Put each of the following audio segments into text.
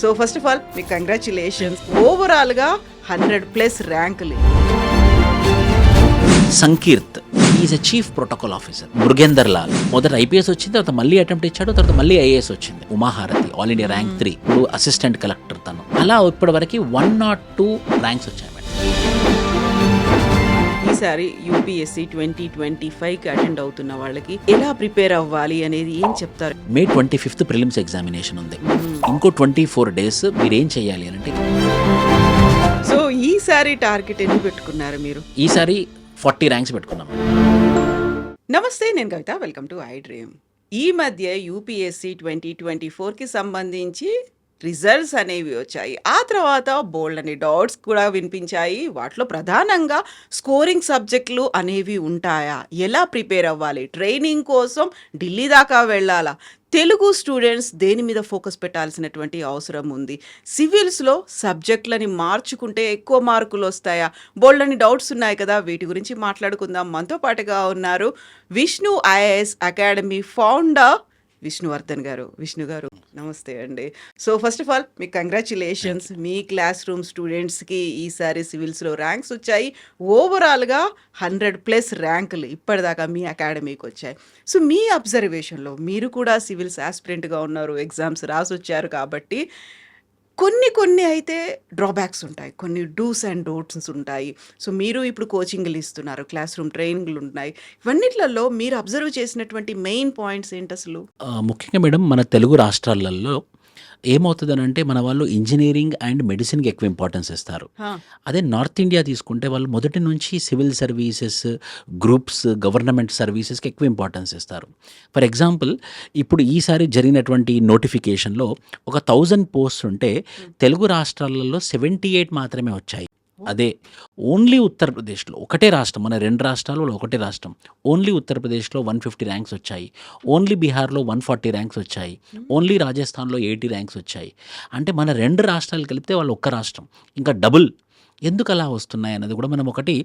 So first of all మీకు congratulations. ఓవరాల్గా 100+ ర్యాంకులు. Sankeerth is a chief protocol officer. Murugender Lal మొదట ఐపీఎస్ వచ్చింది, తర్వాత మళ్ళీ అటెంప్ట్ ఇచ్చాడు, తర్వాత మళ్ళీ ఐఏఎస్ వచ్చింది. ఉమాహారతి ఆల్ ఇండియా ర్యాంక్ 3, ఇప్పుడు అసిస్టెంట్ కలెక్టర్ తను. అలా ఇప్పటి వరకు 102 ర్యాంక్స్ వచ్చాయి మేడం. ఈసారి యూపీఎస్సీ 2025కి అటెండ్ అవుతున్న వాళ్ళకి ఎలా ప్రిపేర్ అవ్వాలి అనేది ఏం చెప్తారు? మే 25th ప్రిలిమ్స్ ఎగ్జామినేషన్ ఉంది. ఇంకో 24 days మీరు ఏం చేయాలి అంటే, సో ఈసారి టార్గెట్ ఎన్ని పెట్టుకున్నారు మీరు? ఈసారి 40 ర్యాంక్స్ పెట్టుకున్నాం. నమస్తే, నేను Kavitha. Welcome to iDream. ఈ మధ్య యూపీఎస్సీ 2024కి సంబంధించి రిజల్ట్స్ అనేవి వచ్చాయి. ఆ తర్వాత బోల్డ్ అనే డౌట్స్ కూడా వినిపించాయి. వాటిలో ప్రధానంగా స్కోరింగ్ సబ్జెక్టులు అనేవి ఉంటాయా, ఎలా ప్రిపేర్ అవ్వాలి, ట్రైనింగ్ కోసం ఢిల్లీ దాకా వెళ్ళాలా, తెలుగు స్టూడెంట్స్ దేని మీద ఫోకస్ పెట్టాల్సినటువంటి అవసరం ఉంది, సివిల్స్లో సబ్జెక్టులని మార్చుకుంటే ఎక్కువ మార్కులు వస్తాయా, బోల్డ్ అని డౌట్స్ ఉన్నాయి కదా. వీటి గురించి మాట్లాడుకుందాం. మనతో పాటుగా ఉన్నారు Vishnu IAS academy founder Vishnuvardhan గారు. విష్ణు గారు నమస్తే అండి. సో ఫస్ట్ ఆఫ్ ఆల్ మీకు కంగ్రాచులేషన్స్. మీ క్లాస్ రూమ్ స్టూడెంట్స్కి ఈసారి సివిల్స్లో ర్యాంక్స్ వచ్చాయి. ఓవరాల్గా 100+ ర్యాంకులు ఇప్పటిదాకా మీ అకాడమీకి వచ్చాయి. సో మీ అబ్జర్వేషన్లో, మీరు కూడా సివిల్స్ ఆస్పిరెంట్గా ఉన్నారు, ఎగ్జామ్స్ రాసొచ్చారు కాబట్టి కొన్ని అయితే డ్రాబ్యాక్స్ ఉంటాయి, కొన్ని డూస్ అండ్ డోంట్స్ ఉంటాయి. సో మీరు ఇప్పుడు కోచింగ్లు ఇస్తున్నారు, క్లాస్ రూమ్ ట్రైనింగ్లు ఉన్నాయి. ఇవన్నిట్లలో మీరు అబ్జర్వ్ చేసినటువంటి మెయిన్ పాయింట్స్ ఏంటి అసలు? ముఖ్యంగా మేడం మన తెలుగు రాష్ట్రాలలో ఏమవుతుందని అంటే, మన వాళ్ళు ఇంజనీరింగ్ అండ్ మెడిసిన్కి ఎక్కువ ఇంపార్టెన్స్ ఇస్తారు. అదే నార్త్ ఇండియా తీసుకుంటే వాళ్ళు మొదటి నుంచి సివిల్ సర్వీసెస్, గ్రూప్స్, గవర్నమెంట్ సర్వీసెస్కి ఎక్కువ ఇంపార్టెన్స్ ఇస్తారు. ఫర్ ఎగ్జాంపుల్, ఇప్పుడు ఈసారి జరిగినటువంటి నోటిఫికేషన్లో ఒక 1000 పోస్ట్స్ ఉంటే తెలుగు రాష్ట్రాలలో 78 మాత్రమే వచ్చాయి. అదే ఓన్లీ ఉత్తరప్రదేశ్లో, ఒకటే రాష్ట్రం, మన 2 రాష్ట్రాలు ఒకటే రాష్ట్రం, ఓన్లీ ఉత్తరప్రదేశ్లో 150 ర్యాంక్స్ వచ్చాయి, ఓన్లీ బీహార్లో 140 ర్యాంక్స్ వచ్చాయి, ఓన్లీ రాజస్థాన్లో 80 ర్యాంక్స్ వచ్చాయి. అంటే మన 2 రాష్ట్రాలు కలిపితే వాళ్ళు ఒక్క రాష్ట్రం, ఇంకా డబుల్. ఎందుకు అలా వస్తున్నాయి అన్నది కూడా మనం ఒకటి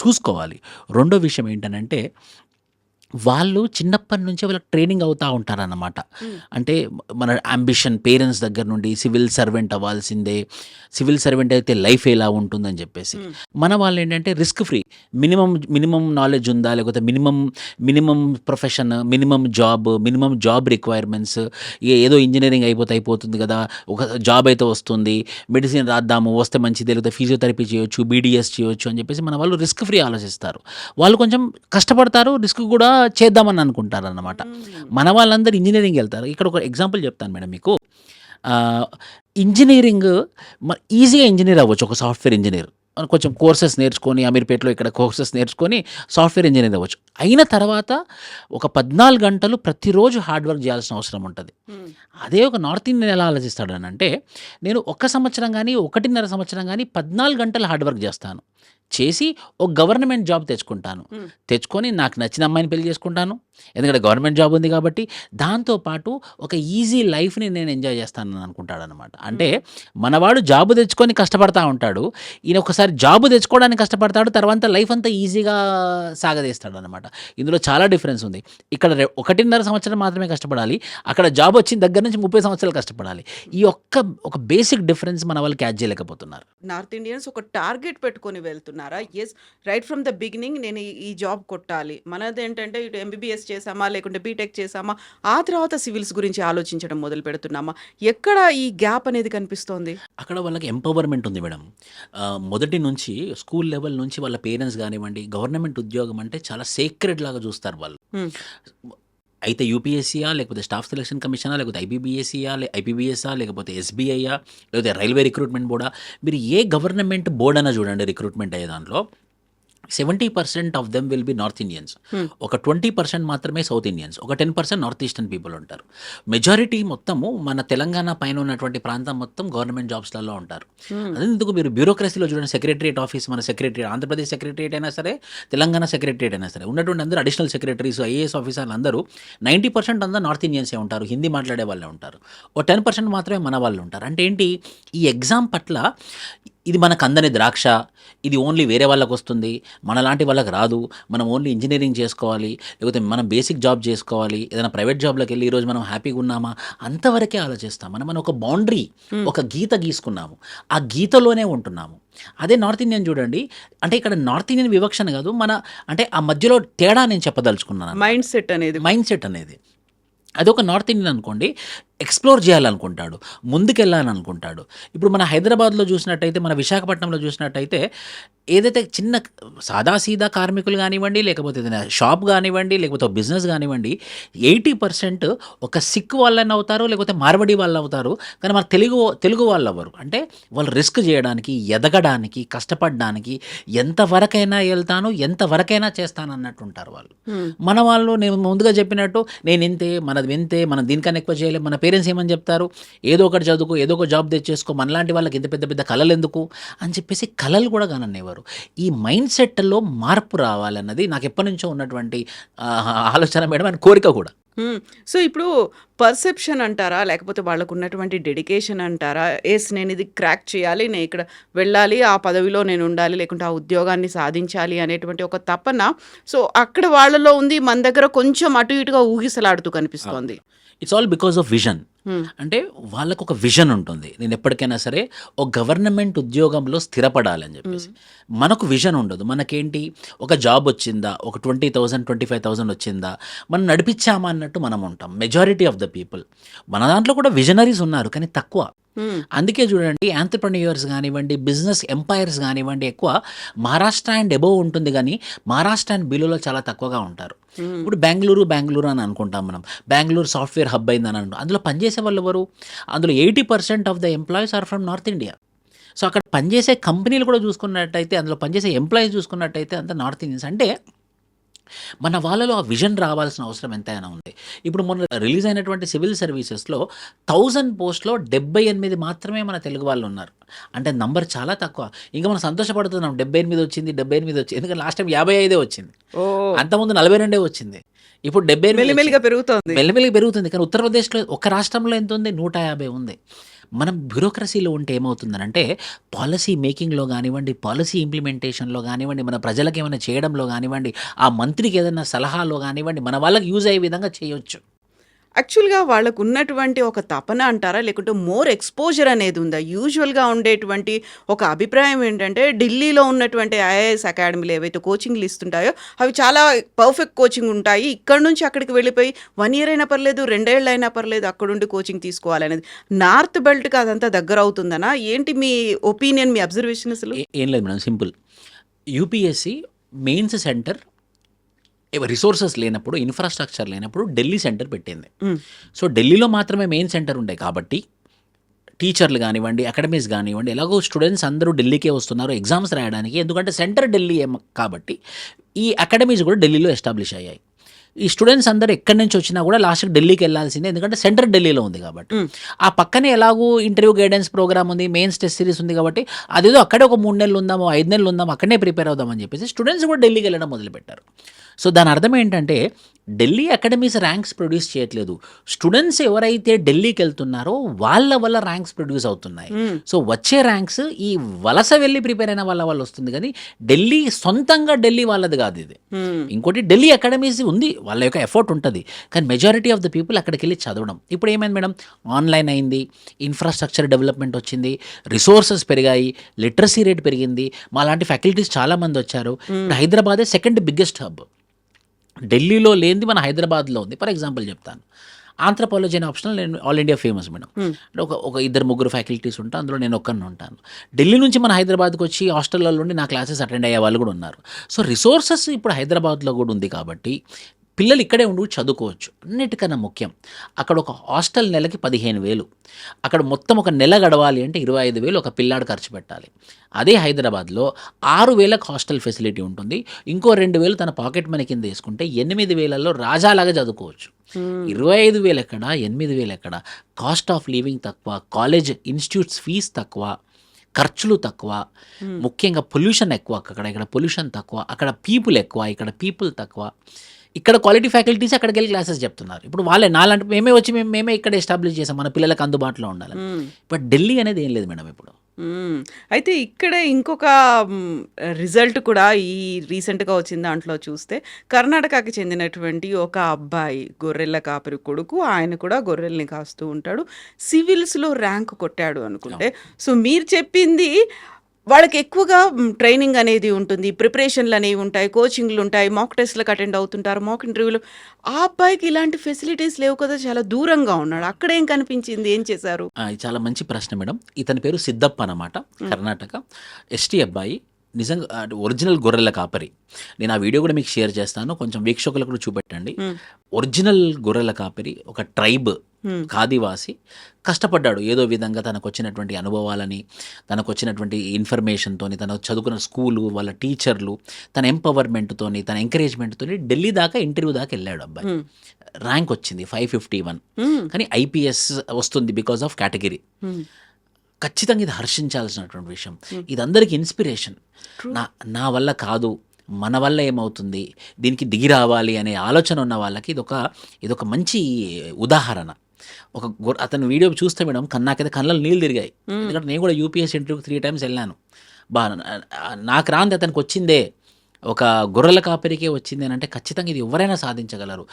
చూసుకోవాలి. రెండో విషయం ఏంటనంటే, వాళ్ళు చిన్నప్పటి నుంచే వాళ్ళకి ట్రైనింగ్ అవుతూ ఉంటారన్నమాట. అంటే మన అంబిషన్ పేరెంట్స్ దగ్గర నుండి సివిల్ సర్వెంట్ అవ్వాల్సిందే, సివిల్ సర్వెంట్ అయితే లైఫ్ ఎలా ఉంటుందని చెప్పేసి. మన వాళ్ళు ఏంటంటే రిస్క్ ఫ్రీ, మినిమం నాలెడ్జ్ ఉందా, లేకపోతే minimum profession, minimum job requirements. ఏదో ఇంజనీరింగ్ అయిపోతుంది కదా, ఒక జాబ్ అయితే వస్తుంది, మెడిసిన్ రాద్దాము, వస్తే మంచిది, లేకపోతే ఫిజియోథెరపీ చేయొచ్చు, బీడీఎస్ చేయొచ్చు అని చెప్పేసి మన వాళ్ళు రిస్క్ ఫ్రీ ఆలోచిస్తారు. వాళ్ళు కొంచెం కష్టపడతారు, రిస్క్ కూడా చేద్దామని అనుకుంటారు అన్నమాట. మన వాళ్ళందరూ ఇంజనీరింగ్ వెళ్తారు. ఇక్కడ ఒక ఎగ్జాంపుల్ చెప్తాను మేడం మీకు. ఇంజనీరింగ్ ఈజీగా ఇంజనీర్ అవ్వచ్చు, ఒక సాఫ్ట్వేర్ ఇంజనీర్ కొంచెం కోర్సెస్ నేర్చుకొని, అమీర్పేటలో ఇక్కడ కోర్సెస్ నేర్చుకొని సాఫ్ట్వేర్ ఇంజనీర్ అవ్వచ్చు. అయిన తర్వాత ఒక 14 గంటలు ప్రతిరోజు హార్డ్ వర్క్ చేయాల్సిన అవసరం ఉంటుంది. అదే ఒక నార్త్ ఇండియన్ ఎలా ఆలోచిస్తాడు అని అంటే, నేను 1 సంవత్సరం కానీ 1.5 సంవత్సరం కానీ 14 గంటలు హార్డ్ వర్క్ చేస్తాను, చేసి ఒక గవర్నమెంట్ జాబ్ తెచ్చుకొని నాకు నచ్చిన అమ్మాయిని పెళ్లి చేసుకుంటాను, ఎందుకంటే గవర్నమెంట్ జాబ్ ఉంది కాబట్టి. దాంతోపాటు ఒక ఈజీ లైఫ్ని నేను ఎంజాయ్ చేస్తానని అనుకుంటాడు అనమాట. అంటే మనవాడు జాబు తెచ్చుకొని కష్టపడతా ఉంటాడు, ఈయన ఒకసారి జాబు తెచ్చుకోవడానికి కష్టపడతాడు, తర్వాత లైఫ్ అంతా ఈజీగా సాగదీస్తాడు అనమాట. ఇందులో చాలా డిఫరెన్స్ ఉంది. ఇక్కడ 1.5 సంవత్సరం మాత్రమే కష్టపడాలి, అక్కడ జాబ్ వచ్చిన దగ్గర నుంచి 30 సంవత్సరాలు కష్టపడాలి. ఈ ఒక బేసిక్ డిఫరెన్స్ మన వాళ్ళు క్యాచ్ చేయలేకపోతున్నారు. నార్త్ ఇండియన్స్ ఒక టార్గెట్ పెట్టుకొని వెళ్తున్నారా? Yes, right from the beginning నేను ఈ జాబ్ కొట్టాలి. మనది ఏంటంటే ఇటు ఎంబీబీఎస్ చేసామా, లేకుంటే బీటెక్ చేసామా, ఆ తర్వాత సివిల్స్ గురించి ఆలోచించడం మొదలు పెడుతున్నామా? ఎక్కడ ఈ గ్యాప్ అనేది కనిపిస్తోంది? అక్కడ వాళ్ళకి ఎంపవర్మెంట్ ఉంది మేడం. మొదటి నుంచి స్కూల్ లెవెల్ నుంచి వాళ్ళ పేరెంట్స్ కానివ్వండి, గవర్నమెంట్ ఉద్యోగం అంటే చాలా సేక్రెడ్ లాగా చూస్తారు వాళ్ళు. అయితే యూపీఎస్సీయా, లేకపోతే స్టాఫ్ సెలక్షన్ కమిషనా, లేకపోతే ఐపీబీఎస్ఆ, లేకపోతే ఎస్బీఐయా, లేకపోతే రైల్వే రిక్రూట్మెంట్ బోర్డా, మీరు ఏ గవర్నమెంట్ బోర్డ్ అయినా చూడండి, రిక్రూట్మెంట్ అయ్యే దాంట్లో 70% of them will be north Indians. ఒక 20% మాత్రమే సౌత్ ఇండియన్స్, ఒక 10% నార్త్ ఈస్టర్న్ పీపుల్ ఉంటారు. మెజారిటీ మొత్తము మన తెలంగాణ పైన ఉన్నటువంటి ప్రాంతం మొత్తం గవర్నమెంట్ జాబ్స్లలో ఉంటారు. అదెందుకు మీరు బ్యూరోక్రసీలో చూడండి, సెక్రటరియట్ ఆఫీస్, మన సెక్రటరియట్, ఆంధ్రప్రదేశ్ సెక్రటరియట్ అయినా సరే, తెలంగాణ సెక్రటరియట్ అయినా సరే, ఉన్నటువంటి అందరూ అడిషనల్ సెక్రటరీస్, ఐఏఎస్ ఆఫీసర్లు అందరూ 90% అందరూ నార్త్ ఇండియన్సే ఉంటారు, హిందీ మాట్లాడే వాళ్ళే ఉంటారు. ఓ 10% మాత్రమే మన వాళ్ళు ఉంటారు. అంటే ఏంటి, ఈ ఎగ్జామ్ పట్ల ఇది మనకు అందని ద్రాక్ష, ఇది ఓన్లీ వేరే వాళ్ళకి వస్తుంది, మనలాంటి వాళ్ళకి రాదు, మనం ఓన్లీ ఇంజనీరింగ్ చేసుకోవాలి, లేకపోతే మనం బేసిక్ జాబ్ చేసుకోవాలి, ఏదైనా ప్రైవేట్ జాబ్లోకి వెళ్ళి ఈరోజు మనం హ్యాపీగా ఉన్నామా, అంతవరకే ఆలోచిస్తాం. మనం ఒక బౌండరీ, ఒక గీత గీసుకున్నాము, ఆ గీతలోనే ఉంటున్నాము. అదే నార్త్ ఇండియన్ చూడండి, అంటే ఇక్కడ నార్త్ ఇండియన్ వివక్షణ కాదు, అంటే ఆ మధ్యలో తేడా నేను చెప్పదలుచుకున్నాను. మైండ్ సెట్ అనేది అదొక నార్త్ ఇండియన్ అనుకోండి, ఎక్స్ప్లోర్ చేయాలనుకుంటాడు, ముందుకెళ్ళాలనుకుంటాడు. ఇప్పుడు మన హైదరాబాద్లో చూసినట్టయితే, మన విశాఖపట్నంలో చూసినట్టయితే, ఏదైతే చిన్న సాదాసీదా కార్మికులు కానివ్వండి, లేకపోతే ఏదైనా షాప్ కానివ్వండి, లేకపోతే బిజినెస్ కానివ్వండి, 80% ఒక సిక్ వాళ్ళని అవుతారు, లేకపోతే మార్వడి వాళ్ళు అవుతారు. కానీ మన తెలుగు వాళ్ళు అవ్వరు. అంటే వాళ్ళు రిస్క్ చేయడానికి, ఎదగడానికి, కష్టపడడానికి ఎంతవరకైనా వెళ్తాను, ఎంతవరకైనా చేస్తాను అన్నట్టు ఉంటారు వాళ్ళు. మన వాళ్ళు, నేను ముందుగా చెప్పినట్టు, నేను ఇంతే, మనది వింతే, మనం దీనికన్నా ఎక్కువ చేయలేం. మన పేరెంట్స్ ఏమని చెప్తారు, ఏదో ఒకటి చదువుకో, ఏదో ఒక జాబ్ తెచ్చేసుకో, మనలాంటి వాళ్ళకి ఇంత పెద్ద పెద్ద కళలు ఎందుకు అని చెప్పేసి కళలు కూడా కాననేవారు. ఈ మైండ్ సెట్లో మార్పు రావాలన్నది నాకు ఎప్పటి నుంచో ఉన్నటువంటి ఆలోచన మేడం, అని కోరిక కూడా. సో ఇప్పుడు పర్సెప్షన్ అంటారా, లేకపోతే వాళ్ళకు ఉన్నటువంటి డెడికేషన్ అంటారా, నేను ఇది క్రాక్ చేయాలి, నేను ఇక్కడ వెళ్ళాలి, ఆ పదవిలో నేను ఉండాలి, లేకుంటే ఆ ఉద్యోగాన్ని సాధించాలి అనేటువంటి ఒక తపన సో అక్కడ వాళ్ళలో ఉంది, మన దగ్గర కొంచెం అటు ఇటుగా ఊగిసలాడుతూ కనిపిస్తోంది. It's all because of vision. అంటే వాళ్ళకు ఒక విజన్ ఉంటుంది, నేను ఎప్పటికైనా సరే ఒక గవర్నమెంట్ ఉద్యోగంలో స్థిరపడాలని చెప్పేసి. మనకు విజన్ ఉండదు. మనకేంటి, ఒక జాబ్ వచ్చిందా, ఒక 20,000 25,000 వచ్చిందా, మనం నడిపించామా అన్నట్టు మనం ఉంటాం. మెజారిటీ ఆఫ్ ద పీపుల్, మన దాంట్లో కూడా విజనరీస్ ఉన్నారు, కానీ తక్కువ. అందుకే చూడండి, ఆంటర్‌ప్రెన్యూర్స్ కానివ్వండి, బిజినెస్ ఎంపైర్స్ కానివ్వండి, ఎక్కువ మహారాష్ట్ర అండ్ అబోవ్ ఉంటుంది, కానీ మహారాష్ట్ర అండ్ బిలోలో చాలా తక్కువగా ఉంటారు. ఇప్పుడు బెంగళూరు అని అనుకుంటాం మనం, బెంగళూరు సాఫ్ట్వేర్ హబ్ అయిందని అంటాం. అందులో పనిచేసే వాళ్ళు ఎవరు, అందులో 80% of the employees are from north India. So అక్కడ పనిచేసే కంపెనీలు కూడా చూసుకున్నట్టయితే, అందులో పనిచేసే ఎంప్లాయీస్ చూసుకున్నట్టయితే అంత నార్త్ ఇండియన్స్. అంటే మన వాళ్ళలో ఆ విజన్ రావాల్సిన అవసరం ఎంతైనా ఉంది. ఇప్పుడు మొన్న రిలీజ్ అయినటువంటి సివిల్ సర్వీసెస్లో 1000 పోస్ట్లో 78 మాత్రమే మన తెలుగు వాళ్ళు ఉన్నారు. అంటే నంబర్ చాలా తక్కువ. ఇంకా మనం సంతోషపడుతున్నాం, 78 వచ్చింది. ఎందుకంటే లాస్ట్ టైం 55 వచ్చింది, అంతకుముందు 42 వచ్చింది, ఇప్పుడు 78 మెల్లిమెల్లిగా పెరుగుతుంది. కానీ ఉత్తరప్రదేశ్లో ఒక రాష్ట్రంలో ఎంత ఉంది, 150 ఉంది. మనం బ్యూరోక్రసీలో ఉంటే ఏమవుతుందనంటే, పాలసీ మేకింగ్లో కానివ్వండి, పాలసీ ఇంప్లిమెంటేషన్లో కానివ్వండి, మన ప్రజలకు ఏమైనా చేయడంలో కానివ్వండి, ఆ మంత్రికి ఏదైనా సలహాలో కానివ్వండి, మన వాళ్ళకి యూజ్ అయ్యే విధంగా చేయొచ్చు. యాక్చువల్‌గా వాళ్ళకు ఉన్నటువంటి ఒక తపన అంటారా, లేకుంటే మోర్ ఎక్స్‌పోజర్ అనేది ఉందా? యూజువల్‌గా ఉండేటువంటి ఒక అభిప్రాయం ఏంటంటే, ఢిల్లీలో ఉన్నటువంటి ఐఏఎస్ అకాడమీలు ఏవైతే కోచింగ్‌లు ఇస్తుంటాయో, అవి చాలా పర్ఫెక్ట్ కోచింగ్ ఉంటాయి. ఇక్కడి నుంచి అక్కడికి వెళ్ళిపోయి 1 ఇయర్ అయినా పర్లేదు, 2 ఏళ్ళు అయినా పర్లేదు, అక్కడుండి కోచింగ్ తీసుకోవాలనేది. నార్త్ బెల్ట్‌కి అదంతా దగ్గరవుతుందనా? ఏంటి మీ ఒపీనియన్, మీ అబ్జర్వేషన్ అసలు? ఏం లేదు madam, simple. UPSC mains centre resources లేనప్పుడు, ఇన్ఫ్రాస్ట్రక్చర్ లేనప్పుడు ఢిల్లీ సెంటర్ పెట్టింది. సో ఢిల్లీలో మాత్రమే మెయిన్ సెంటర్ ఉండే కాబట్టి టీచర్లు కానివ్వండి, అకాడమీస్ కానివ్వండి, ఎలాగో స్టూడెంట్స్ అందరూ ఢిల్లీకే వస్తున్నారు ఎగ్జామ్స్ రాయడానికి, ఎందుకంటే సెంటర్ ఢిల్లీ కాబట్టి ఈ అకాడమీస్ కూడా ఢిల్లీలో ఎస్టాబ్లిష్ అయ్యాయి. ఈ స్టూడెంట్స్ అందరూ ఎక్కడి నుంచి వచ్చినా కూడా లాస్ట్కి ఢిల్లీకి వెళ్ళాల్సిందే, ఎందుకంటే సెంటర్ ఢిల్లీలో ఉంది కాబట్టి. ఆ పక్కనే ఎలాగూ ఇంటర్వ్యూ గైడెన్స్ ప్రోగ్రామ్ ఉంది, మెయిన్స్ టెస్ట్ సిరీస్ ఉంది కాబట్టి అదేదో అక్కడే ఒక 3 నెలలు ఉందాము, 5 నెలలు ఉందాము, అక్కడనే ప్రిపేర్ అవుదామని చెప్పేసి స్టూడెంట్స్ కూడా ఢిల్లీకి వెళ్ళడం మొదలుపెట్టారు. సో దాని అర్థం ఏంటంటే, ఢిల్లీ అకాడమీస్ ర్యాంక్స్ ప్రొడ్యూస్ చేయట్లేదు, స్టూడెంట్స్ ఎవరైతే ఢిల్లీకి వెళ్తున్నారో వాళ్ళ వల్ల ర్యాంక్స్ ప్రొడ్యూస్ అవుతున్నాయి. సో వచ్చే ర్యాంక్స్ ఈ వలస వెళ్ళి ప్రిపేర్ అయిన వాళ్ళ వస్తుంది, కానీ ఢిల్లీ సొంతంగా ఢిల్లీ వాళ్ళది కాదు ఇది. ఇంకోటి, ఢిల్లీ అకాడమీస్ ఉంది, వాళ్ళ యొక్క ఎఫర్ట్ ఉంటుంది, కానీ మెజారిటీ ఆఫ్ ద పీపుల్ అక్కడికి వెళ్ళి చదవడం. ఇప్పుడు ఏమైంది మేడం, ఆన్లైన్ అయింది, ఇన్ఫ్రాస్ట్రక్చర్ డెవలప్మెంట్ వచ్చింది, రిసోర్సెస్ పెరిగాయి, లిటరసీ రేట్ పెరిగింది, మా లాంటి ఫ్యాకల్టీస్ చాలామంది వచ్చారు. ఇప్పుడు హైదరాబాదే సెకండ్ బిగ్గెస్ట్ హబ్. ఢిల్లీలో లేనిది మన హైదరాబాద్లో ఉంది. ఫర్ ఎగ్జాంపుల్ చెప్తాను, ఆంథ్రపాలజీ అనే ఆప్షనల్ నేను ఆల్ ఇండియా ఫేమస్ మేడం. ఒక 2-3 ఫ్యాకల్టీస్ ఉంటాను, అందులో నేను ఒక్కరిని ఉంటాను. ఢిల్లీ నుంచి మన హైదరాబాద్కి వచ్చి హాస్టల్లో ఉండి నా క్లాసెస్ అటెండ్ అయ్యే వాళ్ళు కూడా ఉన్నారు. సో రిసోర్సెస్ ఇప్పుడు హైదరాబాద్లో కూడా ఉంది కాబట్టి పిల్లలు ఇక్కడే ఉండి చదువుకోవచ్చు. అన్నిటికన్నా ముఖ్యం, అక్కడ ఒక హాస్టల్ నెలకి 15,000, అక్కడ మొత్తం ఒక నెల గడవాలి అంటే 25,000 ఒక పిల్లాడు ఖర్చు పెట్టాలి. అదే హైదరాబాద్లో 6,000కి హాస్టల్ ఫెసిలిటీ ఉంటుంది, ఇంకో 2,000 తన పాకెట్ మనీ కింద వేసుకుంటే 8,000లో రాజాలాగా చదువుకోవచ్చు. 25,000 ఎక్కడ, 8,000 ఎక్కడ? కాస్ట్ ఆఫ్ లివింగ్ తక్కువ, కాలేజ్ ఇన్స్టిట్యూట్స్ ఫీజు తక్కువ, ఖర్చులు తక్కువ, ముఖ్యంగా పొల్యూషన్ ఎక్కువ. ఇక్కడ పొల్యూషన్ తక్కువ, అక్కడ పీపుల్ ఎక్కువ, ఇక్కడ పీపుల్ తక్కువ. ఇక్కడ క్వాలిటీ ఫ్యాకల్టీస్ అక్కడికి వెళ్ళి క్లాసెస్ చెప్తున్నారు. ఇప్పుడు వాళ్ళే నాలంటే మేమే వచ్చి మేమే ఇక్కడ ఎస్టాబ్లిష్ చేసాం మన పిల్లలకు అందుబాటులో ఉండాలని. బట్ ఢిల్లీ అనేది ఏం లేదు మేడం ఇప్పుడు. అయితే ఇక్కడే ఇంకొక రిజల్ట్ కూడా ఈ రీసెంట్గా వచ్చిన దాంట్లో చూస్తే కర్ణాటకకి చెందినటువంటి ఒక అబ్బాయి గొర్రెల కాపరి కొడుకు, ఆయన కూడా గొర్రెల్ని కాస్తూ ఉంటాడు, సివిల్స్లో ర్యాంక్ కొట్టాడు అనుకుంటే. సో మీరు చెప్పింది వాళ్ళకి ఎక్కువగా ట్రైనింగ్ అనేది ఉంటుంది, ప్రిపరేషన్లు అనేవి ఉంటాయి, కోచింగ్లు ఉంటాయి, మాక్ టెస్ట్లకు అటెండ్ అవుతుంటారు, మాక్ ఇంటర్వ్యూలు. ఆ అబ్బాయికి ఇలాంటి ఫెసిలిటీస్ లేవు కదా, చాలా దూరంగా ఉన్నాడు. అక్కడేం కనిపించింది, ఏం చేశారు? ఇది చాలా మంచి ప్రశ్న మేడం. ఇతని పేరు సిద్ధప్ప అన్నమాట, కర్ణాటక ఎస్టీ అబ్బాయి, నిజంగా ఒరిజినల్ గొర్రెల కాపరి. నేను ఆ వీడియో కూడా మీకు షేర్ చేస్తాను, కొంచెం వీక్షకులకు కూడా చూపెట్టండి. ఒరిజినల్ గొర్రెల కాపరి, ఒక ట్రైబ్ ఆదివాసి, కష్టపడ్డాడు ఏదో విధంగా తనకు వచ్చినటువంటి అనుభవాలని, తనకు వచ్చినటువంటి ఇన్ఫర్మేషన్తోని, తను చదువుకున్న స్కూలు, వాళ్ళ టీచర్లు, తన ఎంపవర్మెంట్తోని, తన ఎంకరేజ్మెంట్తోని ఢిల్లీ దాకా ఇంటర్వ్యూ దాకా వెళ్ళాడు అబ్బాయి. ర్యాంక్ వచ్చింది 551, కానీ ఐపీఎస్ వస్తుంది బికాస్ ఆఫ్ కేటగిరీ. ఖచ్చితంగా ఇది హర్షించాల్సినటువంటి విషయం. ఇది అందరికీ ఇన్స్పిరేషన్. నా వల్ల కాదు, మన వల్ల ఏమవుతుంది, దీనికి దిగి రావాలి అనే ఆలోచన ఉన్న వాళ్ళకి ఇదొక మంచి ఉదాహరణ. అతని వీడియో చూస్తే మేడం నాకైతే కళ్ళలో నీళ్ళు తిరిగాయి. ఎందుకంటే నేను కూడా యూపీఎస్సీ ఇంటర్వ్యూకి 3 times వెళ్ళాను. నాకు రాంది అతనికి వచ్చిందే, ఒక గొర్రెల కాపరికే వచ్చింది అని అంటే ఖచ్చితంగా ఇది ఎవరైనా సాధించగలరు.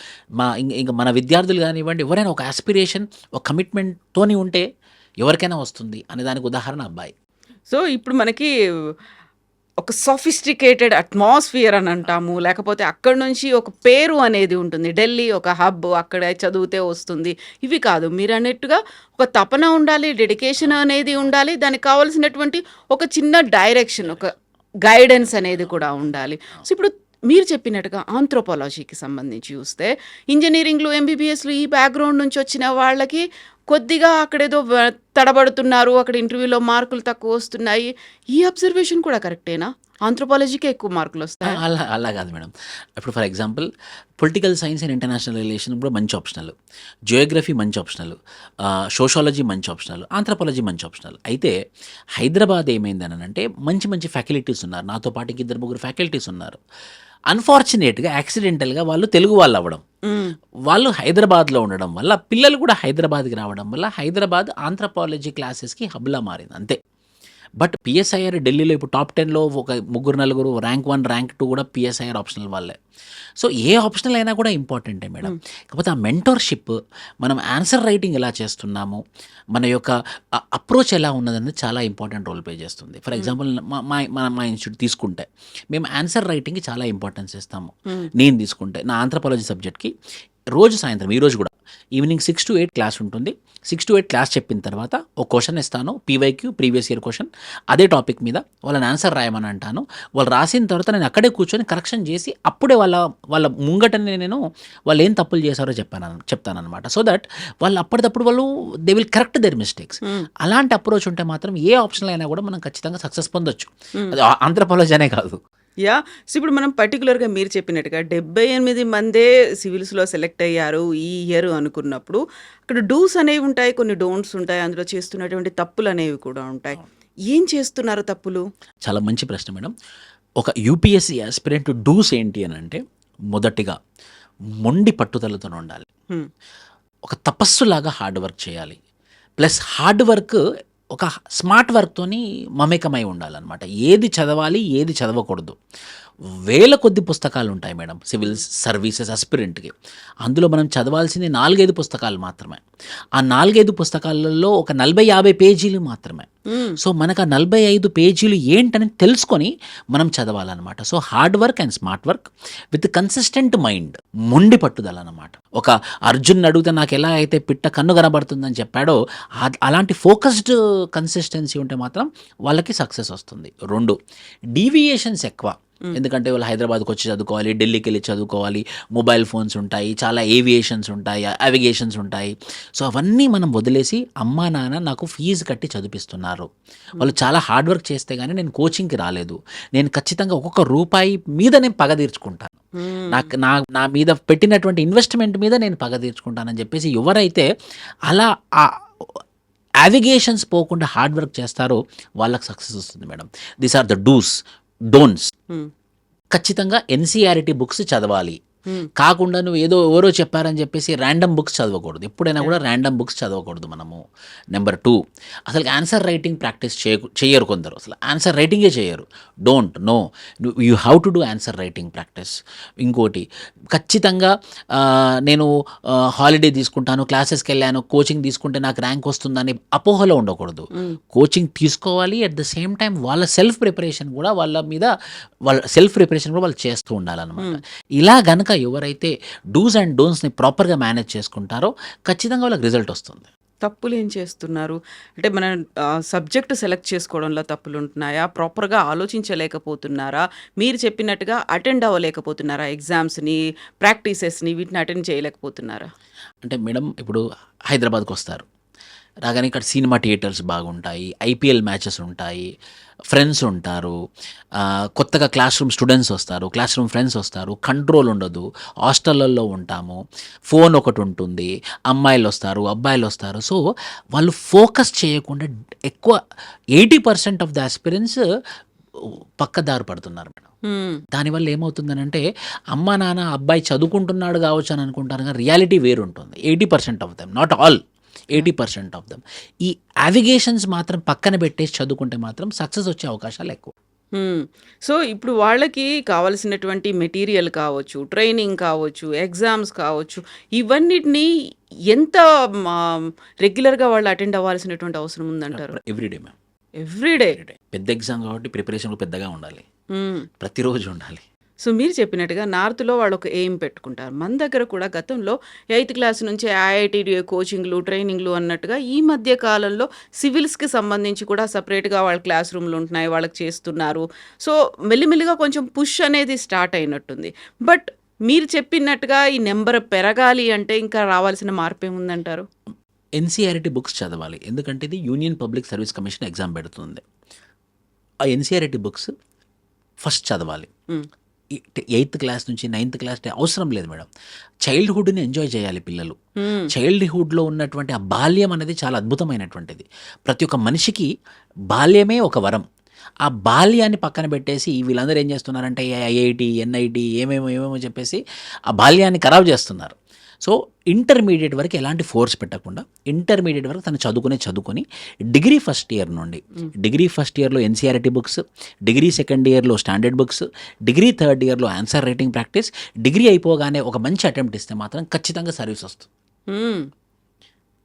ఇంకా మన విద్యార్థులు కానివ్వండి, ఎవరైనా ఒక ఆస్పిరేషన్, ఒక కమిట్మెంట్తోని ఉంటే ఎవరికైనా వస్తుంది అనే దానికి ఉదాహరణ అబ్బాయి. సో ఇప్పుడు మనకి ఒక సోఫిస్టికేటెడ్ అట్మాస్ఫియర్ అని అంటాము, లేకపోతే అక్కడ నుంచి ఒక పేరు అనేది ఉంటుంది. ఢిల్లీ ఒక హబ్, అక్కడ చదివితే వస్తుంది, ఇవి కాదు. మీరు అన్నట్టుగా ఒక తపన ఉండాలి, డెడికేషన్ అనేది ఉండాలి, దానికి కావాల్సినటువంటి ఒక చిన్న డైరెక్షన్, ఒక గైడెన్స్ అనేది కూడా ఉండాలి. సో ఇప్పుడు మీరు చెప్పినట్టుగా ఆంథ్రోపాలజీకి సంబంధించి చూస్తే ఇంజనీరింగ్లు, ఎంబీబీఎస్లు ఈ బ్యాక్గ్రౌండ్ నుంచి వచ్చిన వాళ్ళకి కొద్దిగా అక్కడేదో తడబడుతున్నారు, అక్కడ ఇంటర్వ్యూలో మార్కులు తక్కువ వస్తున్నాయి. ఈ అబ్జర్వేషన్ కూడా కరెక్టేనా? ఆంథ్రోపాలజీకే ఎక్కువ మార్కులు వస్తాయి? అలా కాదు మేడం. ఇప్పుడు for example political science and international relation కూడా మంచి ఆప్షనల్, జియోగ్రఫీ మంచి ఆప్షనల్, సోషాలజీ మంచి ఆప్షనల్, ఆంథ్రోపాలజీ మంచి ఆప్షనల్. అయితే హైదరాబాద్ ఏమైందని అంటే మంచి మంచి ఫ్యాకల్టీస్ ఉన్నారు, నాతో పాటు 2-3 ఫ్యాకల్టీస్ ఉన్నారు. అన్ఫార్చునేట్గా యాక్సిడెంటల్గా వాళ్ళు తెలుగు వాళ్ళు అవ్వడం, వాళ్ళు హైదరాబాద్లో ఉండడం వల్ల, పిల్లలు కూడా హైదరాబాద్కి రావడం వల్ల హైదరాబాద్ ఆంథ్రోపాలజీ క్లాసెస్కి హబ్లా మారింది అంతే. బట్ పిఎస్ఐఆర్ ఢిల్లీలో ఇప్పుడు టాప్ 10లో ఒక 3-4 ర్యాంక్ 1 ర్యాంక్ 2 కూడా పిఎస్ఐఆర్ ఆప్షనల్ వాళ్ళే. సో ఏ ఆప్షనల్ అయినా కూడా ఇంపార్టెంటే మేడం. కాకపోతే ఆ మెంటర్షిప్, మనం ఆన్సర్ రైటింగ్ ఎలా చేస్తున్నాము, మన యొక్క అప్రోచ్ ఎలా ఉన్నదనేది చాలా ఇంపార్టెంట్ రోల్ ప్లే చేస్తుంది. ఫర్ ఎగ్జాంపుల్ మా ఇన్స్టిట్యూట్ తీసుకుంటే మేము ఆన్సర్ రైటింగ్కి చాలా ఇంపార్టెన్స్ ఇస్తాము. నేను తీసుకుంటే నా ఆంథ్రోపాలజీ సబ్జెక్ట్కి రోజు సాయంత్రం, ఈరోజు కూడా ఈవినింగ్ 6 to 8 క్లాస్ ఉంటుంది. 6 to 8 క్లాస్ చెప్పిన తర్వాత ఒక క్వశ్చన్ ఇస్తాను, పీవైక్యూ ప్రీవియస్ ఇయర్ క్వశ్చన్, అదే టాపిక్ మీద వాళ్ళని ఆన్సర్ రాయమని అంటాను. వాళ్ళు రాసిన తర్వాత నేను అక్కడే కూర్చొని కరెక్షన్ చేసి అప్పుడే వాళ్ళ ముంగటనే నేను వాళ్ళు ఏం తప్పులు చేశారో చెప్తానమాట. సో దట్ వాళ్ళు అప్పటిదప్పుడు వాళ్ళు they will correct there mistakes. అలాంటి అప్రోచ్ ఉంటే మాత్రం ఏ ఆప్షన్లో అయినా కూడా మనం ఖచ్చితంగా సక్సెస్ పొందొచ్చు. అది ఆంథ్రోపాలజీ అనే కాదు. సో ఇప్పుడు మనం పర్టికులర్గా మీరు చెప్పినట్టుగా 78 మందే సివిల్స్లో సెలెక్ట్ అయ్యారు ఈ ఇయర్ అనుకున్నప్పుడు, అక్కడ డూస్ అనేవి ఉంటాయి, కొన్ని డోంట్స్ ఉంటాయి, అందులో చేస్తున్నటువంటి తప్పులు అనేవి కూడా ఉంటాయి. ఏం చేస్తున్నారు తప్పులు? చాలా మంచి ప్రశ్న మేడం. ఒక యూపీఎస్సీ ఆస్పిరెంట్ డూస్ ఏంటి అని అంటే, మొదటిగా మొండి పట్టుదలతో ఉండాలి, ఒక తపస్సులాగా హార్డ్ వర్క్ చేయాలి, ప్లస్ హార్డ్ వర్క్ ఒక స్మార్ట్ వర్క్తోని మమేకమై ఉండాలన్నమాట. ఏది చదవాలి, ఏది చదవకూడదు. వేల కొద్ది పుస్తకాలు ఉంటాయి మేడం సివిల్ సర్వీసెస్ అస్పిరెంట్కి. అందులో మనం చదవాల్సింది 4-5 పుస్తకాలు మాత్రమే. ఆ 4-5 పుస్తకాలలో ఒక 40-50 పేజీలు మాత్రమే. సో మనకు ఆ 45 పేజీలు ఏంటని తెలుసుకొని మనం చదవాలన్నమాట. So hard work and smart work with consistent mind, మొండి పట్టుదల అన్నమాట. ఒక అర్జున్ అడిగితే నాకు ఎలా అయితే పిట్ట కన్ను కనబడుతుందని చెప్పాడో అలాంటి ఫోకస్డ్ కన్సిస్టెన్సీ ఉంటే మాత్రం వాళ్ళకి సక్సెస్ వస్తుంది. 2, డీవియేషన్స్ ఎక్కువ. ఎందుకంటే వాళ్ళు హైదరాబాద్కి వచ్చి చదువుకోవాలి, ఢిల్లీకి వెళ్ళి చదువుకోవాలి, మొబైల్ ఫోన్స్ ఉంటాయి, చాలా ఏవియేషన్స్ ఉంటాయి, అవిగేషన్స్ ఉంటాయి. సో అవన్నీ మనం వదిలేసి అమ్మా నాన్న నాకు ఫీజు కట్టి చదివిస్తున్నారు, వాళ్ళు చాలా హార్డ్ వర్క్ చేస్తే కానీ నేను కోచింగ్కి రాలేదు, నేను ఖచ్చితంగా ఒక్కొక్క రూపాయి మీద నేను పగ తీర్చుకుంటాను, నా మీద పెట్టినటువంటి ఇన్వెస్ట్మెంట్ మీద నేను పగ తీర్చుకుంటానని చెప్పేసి ఎవరైతే అలా అవిగేషన్స్ పోకుండా హార్డ్ వర్క్ చేస్తారో వాళ్ళకి సక్సెస్ వస్తుంది madam. These are the do's, don'ts. ఖచ్చితంగా ఎన్సీఆర్టీ బుక్స్ చదవాలి. కాకుండా నువ్వు ఏదో ఎవరో చెప్పారని చెప్పేసి ర్యాండమ్ బుక్స్ చదవకూడదు. ఎప్పుడైనా కూడా ర్యాండమ్ బుక్స్ చదవకూడదు మనము. నెంబర్ 2, అసలు ఆన్సర్ రైటింగ్ ప్రాక్టీస్ చేయరు కొందరు, అసలు ఆన్సర్ రైటింగే చేయరు. Don't know, you have to do answer writing practice. ఇంకోటి, ఖచ్చితంగా నేను హాలిడే తీసుకుంటాను, క్లాసెస్కి వెళ్ళాను, కోచింగ్ తీసుకుంటే నాకు ర్యాంక్ వస్తుందని అపోహలో ఉండకూడదు. కోచింగ్ తీసుకోవాలి, అట్ ద సేమ్ టైం వాళ్ళ సెల్ఫ్ ప్రిపరేషన్ కూడా వాళ్ళు చేస్తూ ఉండాలన్నమాట. ఇలా గనక ఎవరైతే డూస్ అండ్ డోన్స్ని ప్రాపర్గా మేనేజ్ చేసుకుంటారో ఖచ్చితంగా వాళ్ళకి రిజల్ట్ వస్తుంది. తప్పులు ఏం చేస్తున్నారు అంటే, మన సబ్జెక్ట్ సెలెక్ట్ చేసుకోవడంలో తప్పులు ఉంటున్నాయా, ప్రాపర్గా ఆలోచించలేకపోతున్నారా, మీరు చెప్పినట్టుగా అటెండ్ అవ్వలేకపోతున్నారా, ఎగ్జామ్స్ని, ప్రాక్టీసెస్ని, వీటిని అటెండ్ చేయలేకపోతున్నారా? అంటే మేడం, ఇప్పుడు హైదరాబాద్కి వస్తారు, రాగానే ఇక్కడ సినిమా థియేటర్స్ బాగుంటాయి, ఐపీఎల్ మ్యాచెస్ ఉంటాయి, ఫ్రెండ్స్ ఉంటారు, కొత్తగా క్లాస్ రూమ్ స్టూడెంట్స్ వస్తారు, క్లాస్ రూమ్ ఫ్రెండ్స్ వస్తారు, కంట్రోల్ ఉండదు, హాస్టళ్ళల్లో ఉంటాము, ఫోన్ ఒకటి ఉంటుంది, అమ్మాయిలు వస్తారు, అబ్బాయిలు వస్తారు. సో వాళ్ళు ఫోకస్ చేయకుండా ఎక్కువ 80% ఆఫ్ ద ఆస్పిరెంట్స్ పక్కదారి పడుతున్నారు మేడం. దానివల్ల ఏమవుతుందనంటే, అమ్మ నాన్న అబ్బాయి చదువుకుంటున్నాడు కావచ్చు అని అనుకుంటారు, కానీ రియాలిటీ వేరుంటుంది. 80% of them, not all, 80% of them ఈ అవిగేషన్స్ మాత్రం పక్కన పెట్టేసి చదువుకుంటే మాత్రం సక్సెస్ వచ్చే అవకాశాలు ఎక్కువ. సో ఇప్పుడు వాళ్ళకి కావాల్సినటువంటి మెటీరియల్ కావచ్చు, ట్రైనింగ్ కావచ్చు, ఎగ్జామ్స్ కావచ్చు, ఇవన్నిటిని ఎంత రెగ్యులర్గా వాళ్ళు అటెండ్ అవ్వాల్సినటువంటి అవసరం ఉందంటారు? Everyday ma'am, everyday. పెద్ద ఎగ్జామ్ కాబట్టి ప్రిపరేషన్ పెద్దగా ఉండాలి, ప్రతిరోజు ఉండాలి. సో మీరు చెప్పినట్టుగా నార్త్లో వాళ్ళు ఒక ఎయిమ్ పెట్టుకుంటారు. మన దగ్గర కూడా గతంలో 8th క్లాస్ నుంచి ఐఐటీడీఏ కోచింగ్లు, ట్రైనింగ్లు అన్నట్టుగా ఈ మధ్య కాలంలో సివిల్స్కి సంబంధించి కూడా సపరేట్గా వాళ్ళ క్లాస్ రూమ్లు ఉంటున్నాయి, వాళ్ళకి చేస్తున్నారు. సో మెల్లిమెల్లిగా కొంచెం పుష్ అనేది స్టార్ట్ అయినట్టుంది. బట్ మీరు చెప్పినట్టుగా ఈ నెంబర్ పెరగాలి అంటే ఇంకా రావాల్సిన మార్పు ఏముందంటారు? ఎన్సీఆర్టీ బుక్స్ చదవాలి, ఎందుకంటే ఇది union public service commission exam పెడుతుంది. ఆ ఎన్సీఆర్టీ బుక్స్ ఫస్ట్ చదవాలి. 8th క్లాస్ నుంచి 9th క్లాస్ అవసరం లేదు మేడం. చైల్డ్హుడ్ని ఎంజాయ్ చేయాలి పిల్లలు. చైల్డ్హుడ్లో ఉన్నటువంటి ఆ బాల్యం అనేది చాలా అద్భుతమైనటువంటిది. ప్రతి ఒక్క మనిషికి బాల్యమే ఒక వరం. ఆ బాల్యాన్ని పక్కన పెట్టేసి వీళ్ళందరూ ఏం చేస్తున్నారంటే ఐఐటి, ఎన్ఐటి ఏమేమో చెప్పేసి ఆ బాల్యాన్ని ఖరాబ్ చేస్తున్నారు. సో ఇంటర్మీడియట్ వరకు ఎలాంటి ఫోర్స్ పెట్టకుండా, ఇంటర్మీడియట్ వరకు తను చదువుకొని డిగ్రీ ఫస్ట్ ఇయర్ నుండి, డిగ్రీ ఫస్ట్ ఇయర్లో ఎన్సీఆర్టీ బుక్స్, డిగ్రీ సెకండ్ ఇయర్లో స్టాండర్డ్ బుక్స్, డిగ్రీ థర్డ్ ఇయర్లో ఆన్సర్ రైటింగ్ ప్రాక్టీస్, డిగ్రీ అయిపోగానే ఒక మంచి అటెంప్ట్ ఇస్తే మాత్రం ఖచ్చితంగా సర్వీస్ వస్తుంది.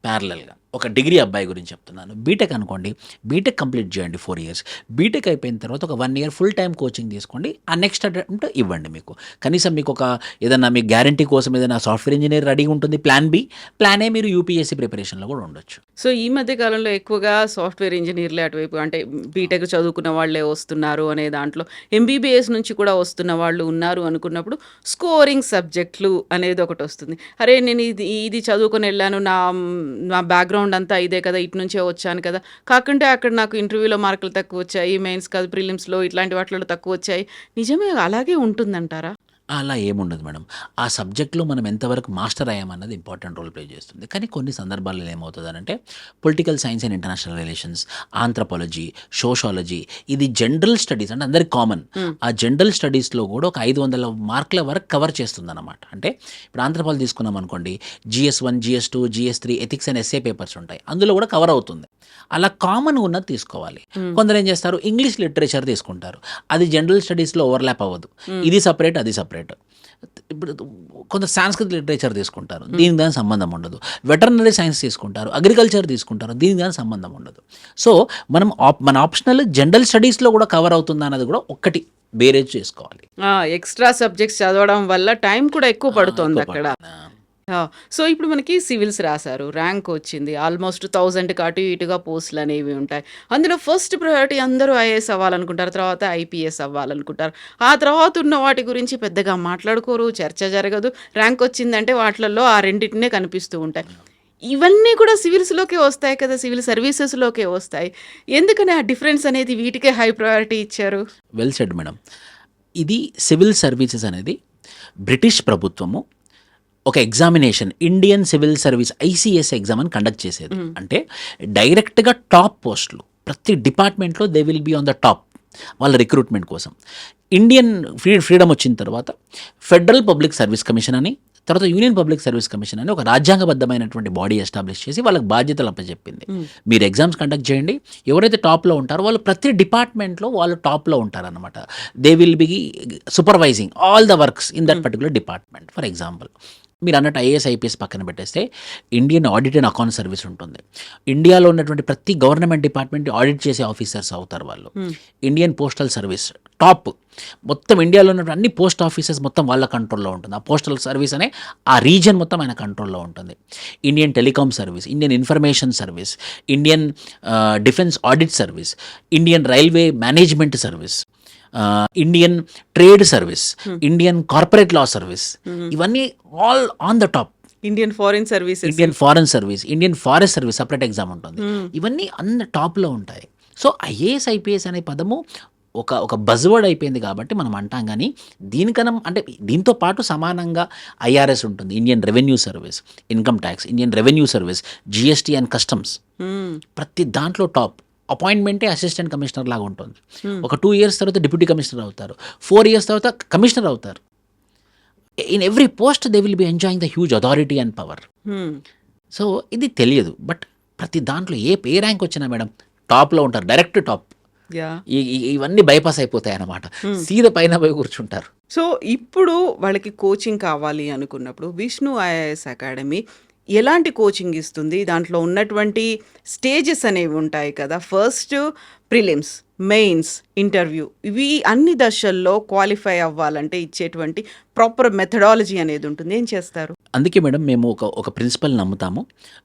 ప్యారలల్గా ఒక డిగ్రీ అబ్బాయి గురించి చెప్తున్నాను. బీటెక్ అనుకోండి, బీటెక్ కంప్లీట్ చేయండి 4 years. బీటెక్ అయిపోయిన తర్వాత ఒక 1 year ఫుల్ టైం కోచింగ్ తీసుకోండి. ఆ నెక్స్ట్ అటెంప్ట్ ఇవ్వండి. మీకు కనీసం మీకు ఒక ఏదన్నా మీ గ్యారంటీ కోసం ఏదైనా సాఫ్ట్వేర్ ఇంజనీర్ రెడీగా ఉంటుంది, ప్లాన్ బి, ప్లాన్ ఏ మీరు యూపీఎస్సీ ప్రిపరేషన్లో కూడా ఉండొచ్చు. సో ఈ మధ్య కాలంలో ఎక్కువగా సాఫ్ట్వేర్ ఇంజనీర్లే అటువైపు, అంటే బీటెక్ చదువుకున్న వాళ్ళే వస్తున్నారు అనే దాంట్లో, ఎంబీబీఎస్ నుంచి కూడా వస్తున్న వాళ్ళు ఉన్నారు అనుకున్నప్పుడు స్కోరింగ్ సబ్జెక్టులు అనేది ఒకటి వస్తుంది. అరే నేను ఇది చదువుకొని వెళ్ళాను, నా బ్యాక్గ్రౌండ్ అంతా ఇదే కదా, ఇటు నుంచే వచ్చాను కదా, కాకుంటే అక్కడ నాకు ఇంటర్వ్యూలో మార్కులు తక్కువ వచ్చాయి, మెయిన్స్ కాదు ప్రిలిమ్స్లో ఇట్లాంటి వాటిలో తక్కువ వచ్చాయి. నిజమే అలాగే ఉంటుందంటారా? అలా ఏముండదు మేడం. ఆ సబ్జెక్ట్లో మనం ఎంతవరకు మాస్టర్ అయ్యామన్నది ఇంపార్టెంట్ రోల్ ప్లే చేస్తుంది. కానీ కొన్ని సందర్భాల్లో ఏమవుతుందంటే, political science and international relations, anthropology, sociology, ఇది జనరల్ స్టడీస్ అంటే అందరికి కామన్. ఆ జనరల్ స్టడీస్లో కూడా ఒక 500 మార్కుల వరకు కవర్ చేస్తుంది అన్నమాట. అంటే ఇప్పుడు ఆంథ్రపాలజీ తీసుకున్నాం అనుకోండి, GS1, GS2, GS3 ethics and SA papers ఉంటాయి, అందులో కూడా కవర్ అవుతుంది. అలా కామన్గా ఉన్నది తీసుకోవాలి. కొందరు ఏం చేస్తారు, ఇంగ్లీష్ లిటరేచర్ తీసుకుంటారు, అది జనరల్ స్టడీస్లో ఓవర్లాప్ అవ్వదు, ఇది సపరేట్ అది సపరేట్. ఇప్పుడు కొందరు సాంస్కృతిక లిటరేచర్ తీసుకుంటారు, దీనికి దానికి సంబంధం ఉండదు. వెటర్నరీ సైన్స్ తీసుకుంటారు, అగ్రికల్చర్ తీసుకుంటారు, దీనికి దానికి సంబంధం ఉండదు. సో మన ఆప్షనల్ జనరల్ స్టడీస్లో కూడా కవర్ అవుతుందా అన్నది కూడా ఒక్కటి బేరేజ్ చేసుకోవాలి. ఎక్స్ట్రా సబ్జెక్ట్స్ చదవడం వల్ల టైం కూడా ఎక్కువ పడుతుంది అక్కడ. సో ఇప్పుడు మనకి సివిల్స్ రాశారు, ర్యాంక్ వచ్చింది, ఆల్మోస్ట్ 1000కి అటు ఇటుగా పోస్టులు అనేవి ఉంటాయి. అందులో ఫస్ట్ ప్రయారిటీ అందరూ ఐఏఎస్ అవ్వాలనుకుంటారు, తర్వాత ఐపీఎస్ అవ్వాలనుకుంటారు. ఆ తర్వాత ఉన్న వాటి గురించి పెద్దగా మాట్లాడుకోరు, చర్చ జరగదు. ర్యాంక్ వచ్చిందంటే వాటిల్లో ఆ రెండింటినే కనిపిస్తూ ఉంటాయి. ఇవన్నీ కూడా సివిల్స్లోకే వస్తాయి కదా, సివిల్ సర్వీసెస్లోకే వస్తాయి. ఎందుకని ఆ డిఫరెన్స్ అనేది వీటికే హై ప్రయారిటీ ఇచ్చారు? Well said madam. ఇది సివిల్ సర్వీసెస్ అనేది బ్రిటిష్ ప్రభుత్వము ఒక examination, Indian civil service ICS exam అని కండక్ట్ చేసేది. అంటే డైరెక్ట్గా టాప్ పోస్టులు ప్రతి డిపార్ట్మెంట్లో they will be on the top. వాళ్ళ రిక్రూట్మెంట్ కోసం. ఇండియన్ ఫ్రీడమ్ వచ్చిన తర్వాత ఫెడరల్ పబ్లిక్ సర్వీస్ కమిషన్ అని, తర్వాత యూనియన్ పబ్లిక్ సర్వీస్ కమిషన్ అని ఒక రాజ్యాంగబద్ధమైనటువంటి బాడీ ఎస్టాబ్లిష్ చేసి వాళ్ళకి బాధ్యతలు అప్పచెప్పింది. మీరు ఎగ్జామ్స్ కండక్ట్ చేయండి, ఎవరైతే టాప్లో ఉంటారో వాళ్ళు ప్రతి డిపార్ట్మెంట్లో వాళ్ళు టాప్లో ఉంటారనమాట. They will be supervising all the works in that particular department. For example, మీరు అన్నట్టు ఐఏఎస్ ఐపీఎస్ పక్కన పెట్టేస్తే Indian audit and account service ఉంటుంది. ఇండియాలో ఉన్నటువంటి ప్రతి గవర్నమెంట్ డిపార్ట్మెంట్ ఆడిట్ చేసే ఆఫీసర్స్ అవుతారు వాళ్ళు. ఇండియన్ పోస్టల్ సర్వీస్ టాప్, మొత్తం ఇండియాలో ఉన్నటువంటి అన్ని పోస్ట్ ఆఫీసెస్ మొత్తం వాళ్ళ కంట్రోల్లో ఉంటుంది. ఆ పోస్టల్ సర్వీస్ అనే ఆ రీజన్ మొత్తం ఆయన కంట్రోల్లో ఉంటుంది. Indian telecom service, Indian information service, Indian defence audit service, Indian railway management service, Indian trade service, Indian corporate law service, ఇవన్నీ all on the top. Indian foreign services, Indian foreign service, Indian forest service separate exam ఉంటుంది. ఇవన్నీ అన్న టాప్లో ఉంటాయి. So IAS IPS అనే పదము ఒక buzzword అయిపోయింది కాబట్టి మనం అంటాం. కానీ దీనికన్నా అంటే దీంతో పాటు సమానంగా ఐఆర్ఎస్ ఉంటుంది, Indian revenue service, income tax, Indian revenue service, GST and customs, ప్రతి దాంట్లో టాప్. అపాయింట్మెంటే అసిస్టెంట్ కమిషనర్ లాగా ఉంటుంది. ఒక 2 years తర్వాత డిప్యూటీ కమిషనర్ అవుతారు, 4 years తర్వాత కమిషనర్ అవుతారు. In every post they will be enjoying the huge authority and power. So ఇది తెలియదు, బట్ ప్రతి దాంట్లో ఏ ర్యాంక్ వచ్చినా మేడం టాప్లో ఉంటారు, డైరెక్ట్ టాప్. ఇవన్నీ బైపాస్ అయిపోతాయి అన్నమాట, సీదా పైన పోయి కూర్చుంటారు. సో ఇప్పుడు వాళ్ళకి కోచింగ్ కావాలి అనుకున్నప్పుడు విష్ణు ఐఏఎస్ అకాడమీ ఎలాంటి కోచింగ్ ఇస్తుంది? దాంట్లో ఉన్నటువంటి స్టేజెస్ అనేవి ఉంటాయి కదా, ఫస్ట్ ప్రిలిమ్స్, మెయిన్స్, ఇంటర్వ్యూ, ఇవి అన్ని దశల్లో క్వాలిఫై అవ్వాలంటే ఇచ్చేటువంటి ప్రాపర్ మెథడాలజీ అనేది ఉంటుంది. ఏం చేస్తారు? అందుకే మేడం మేము ఒక ప్రిన్సిపల్ నమ్ముతాము,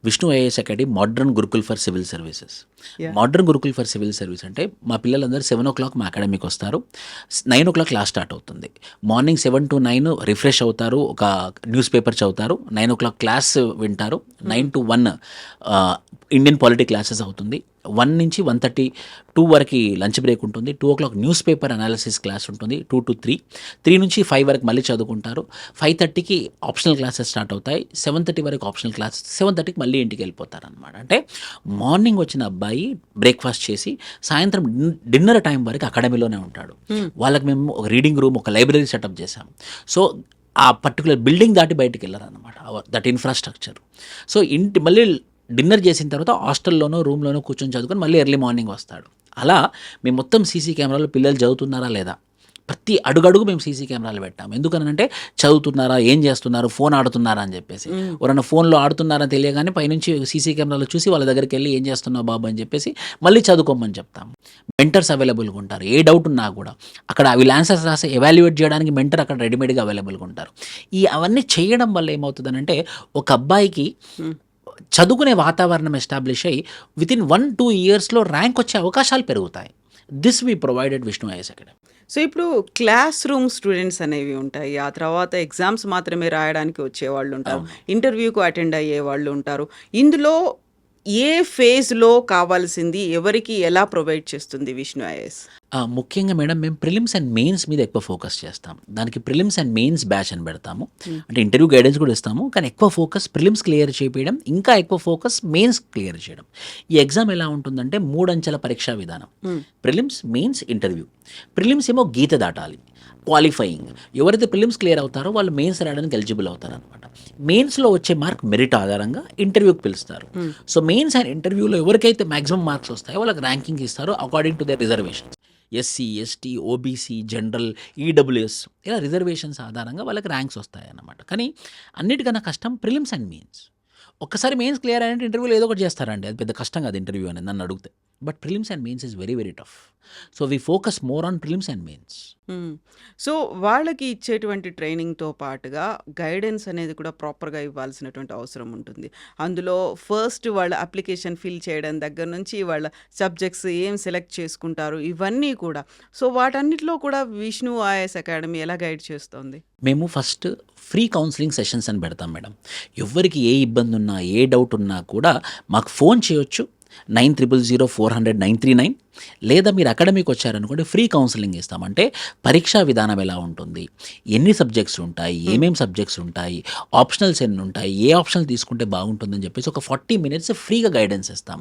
Vishnu IAS academy modern Gurukul for civil services. Modern Gurukul for civil service అంటే మా పిల్లలందరూ 7 o'clock మా అకాడమీకి వస్తారు, 9 o'clock క్లాస్ స్టార్ట్ అవుతుంది. మార్నింగ్ 7 to 9 రిఫ్రెష్ అవుతారు, ఒక న్యూస్ పేపర్ చదువుతారు, 9 o'clock క్లాస్ వింటారు, 9 to 1 ఇండియన్ పాలిటీ క్లాసెస్ అవుతుంది, 1 నుంచి 1:30, 2 వరకు లంచ్ బ్రేక్ ఉంటుంది, 2 o'clock news paper analysis class ఉంటుంది, 2 to 3, 3 నుంచి 5 వరకు మళ్ళీ చదువుకుంటారు, 5:30కి ఆప్షనల్ క్లాసెస్ స్టార్ట్ అవుతాయి, 7:30 వరకు ఆప్షనల్ క్లాస్, 7:30కి మళ్ళీ ఇంటికి వెళ్ళిపోతారు అనమాట. అంటే మార్నింగ్ వచ్చిన అబ్బాయి బ్రేక్ఫాస్ట్ చేసి సాయంత్రం డిన్నర్ టైం వరకు అకాడమీలోనే ఉంటాడు. వాళ్ళకి మేము ఒక రీడింగ్ రూమ్, ఒక లైబ్రరీ సెటప్ చేసాం. సో ఆ పర్టికులర్ బిల్డింగ్ దాటి బయటికి వెళ్ళరు అనమాట, దట్ ఇన్ఫ్రాస్ట్రక్చర్. సో మళ్ళీ డిన్నర్ చేసిన తర్వాత హాస్టల్లోనో రూమ్లోనో కూర్చొని చదువుకొని మళ్ళీ ఎర్లీ మార్నింగ్ వస్తాడు. అలా మేము మొత్తం సీసీ కెమెరాలో పిల్లలు చదువుతున్నారా లేదా, ప్రతి అడుగడుగు మేము సీసీ కెమెరాలు పెట్టాము. ఎందుకనంటే చదువుతున్నారా, ఏం చేస్తున్నారు, ఫోన్ ఆడుతున్నారా అని చెప్పేసి. ఎవరైనా ఫోన్లో ఆడుతున్నారని తెలియగానే పైనుంచి సీసీ కెమెరాలో చూసి వాళ్ళ దగ్గరికి వెళ్ళి ఏం చేస్తున్నావు బాబు అని చెప్పేసి మళ్ళీ చదువుకోమని చెప్తాము. మెంటర్స్ అవైలబుల్గా ఉంటారు, ఏ డౌట్ ఉన్నా కూడా అక్కడ వీళ్ళు ఆన్సర్స్ రాసి ఎవాల్యుయేట్ చేయడానికి మెంటర్ అక్కడ రెడీమేడ్గా అవైలబుల్గా ఉంటారు. అవన్నీ చేయడం వల్ల ఏమవుతుందనంటే ఒక అబ్బాయికి చదువుకునే వాతావరణం ఎస్టాబ్లిష్ అయ్యి వితిన్ 1-2 yearsలో ర్యాంక్ వచ్చే అవకాశాలు పెరుగుతాయి. This we provided Vishnu IAS academy. So ఇప్పుడు క్లాస్ రూమ్ స్టూడెంట్స్ అనేవి ఉంటాయి, ఆ తర్వాత ఎగ్జామ్స్ మాత్రమే రాయడానికి వచ్చేవాళ్ళు ఉంటారు, ఇంటర్వ్యూకు అటెండ్ అయ్యే వాళ్ళు ఉంటారు. ఇందులో ఏ ఫేజ్లో కావాల్సింది ఎవరికి ఎలా ప్రొవైడ్ చేస్తుంది విష్ణు ఐఏఎస్? ముఖ్యంగా మేడం మేము ప్రిలిమ్స్ అండ్ మెయిన్స్ మీద ఎక్కువ ఫోకస్ చేస్తాం. దానికి ప్రిలిమ్స్ అండ్ మెయిన్స్ బ్యాచ్ అని పెడతాము. అంటే ఇంటర్వ్యూ గైడెన్స్ కూడా ఇస్తాము, కానీ ఎక్కువ ఫోకస్ ప్రిలిమ్స్ క్లియర్ చేయడం, ఇంకా ఎక్కువ ఫోకస్ మెయిన్స్ క్లియర్ చేయడం. ఈ ఎగ్జామ్ ఎలా ఉంటుందంటే 3 అంచెల పరీక్షా విధానం, ప్రిలిమ్స్, మెయిన్స్, ఇంటర్వ్యూ. ప్రిలిమ్స్ ఏమో గీత దాటాలి, క్వాలిఫైయింగ్. ఎవరైతే ప్రిలిమ్స్ క్లియర్ అవుతారో వాళ్ళు మెయిన్స్ రాయడానికి ఎలిజిబుల్ అవుతారు అనమాట. మెయిన్స్లో వచ్చే మార్క్ మెరిట్ ఆధారంగా ఇంటర్వ్యూకి పిలుస్తారు. సో మెయిన్స్ అండ్ ఇంటర్వ్యూలో ఎవరికైతే మ్యాక్సిమం మార్క్స్ వస్తాయో వాళ్ళకి ర్యాంకింగ్ ఇస్తారు according to their reservations. SC, ST, OBC, general, EWS, ఇలా రిజర్వేషన్స్ ఆధారంగా వాళ్ళకి ర్యాంక్స్ వస్తాయి అన్నమాట. కానీ అన్నిటికన్నా కష్టం ప్రిలిమ్స్ అండ్ మెయిన్స్. ఒక్కసారి మెయిన్స్ క్లియర్ అయినట్టు ఇంటర్వ్యూలో ఏదో ఒకటి చేస్తారండి, అది పెద్ద కష్టం కాదు ఇంటర్వ్యూ అనేది నన్ను అడిగితే. But prelims and mains is very very tough. So we focus more on prelims and mains. So వాళ్ళకి ఇచ్చేటువంటి ట్రైనింగ్తో పాటుగా గైడెన్స్ అనేది కూడా ప్రాపర్గా ఇవ్వాల్సినటువంటి అవసరం ఉంటుంది. అందులో ఫస్ట్ వాళ్ళ అప్లికేషన్ ఫిల్ చేయడం దగ్గర నుంచి వాళ్ళ సబ్జెక్ట్స్ ఏం సెలెక్ట్ చేసుకుంటారు ఇవన్నీ కూడా. సో వాటన్నిటిలో కూడా విష్ణు ఐఏఎస్ అకాడమీ ఎలా గైడ్ చేస్తుంది? మేము ఫస్ట్ ఫ్రీ కౌన్సిలింగ్ సెషన్స్ అని పెడతాం మేడం. ఎవరికి ఏ ఇబ్బంది ఉన్నా, ఏ డౌట్ ఉన్నా కూడా మాకు ఫోన్ చేయొచ్చు, 900400 లేదా మీరు అకాడమీకి వచ్చారనుకోండి ఫ్రీ కౌన్సిలింగ్ ఇస్తాం. అంటే పరీక్షా విధానం ఎలా ఉంటుంది, ఎన్ని సబ్జెక్ట్స్ ఉంటాయి, ఏమేమి సబ్జెక్ట్స్ ఉంటాయి, ఆప్షనల్స్ ఎన్ని ఉంటాయి, ఏ ఆప్షనల్ తీసుకుంటే బాగుంటుందని చెప్పేసి ఒక 40 minutes ఫ్రీగా గైడెన్స్ ఇస్తాం,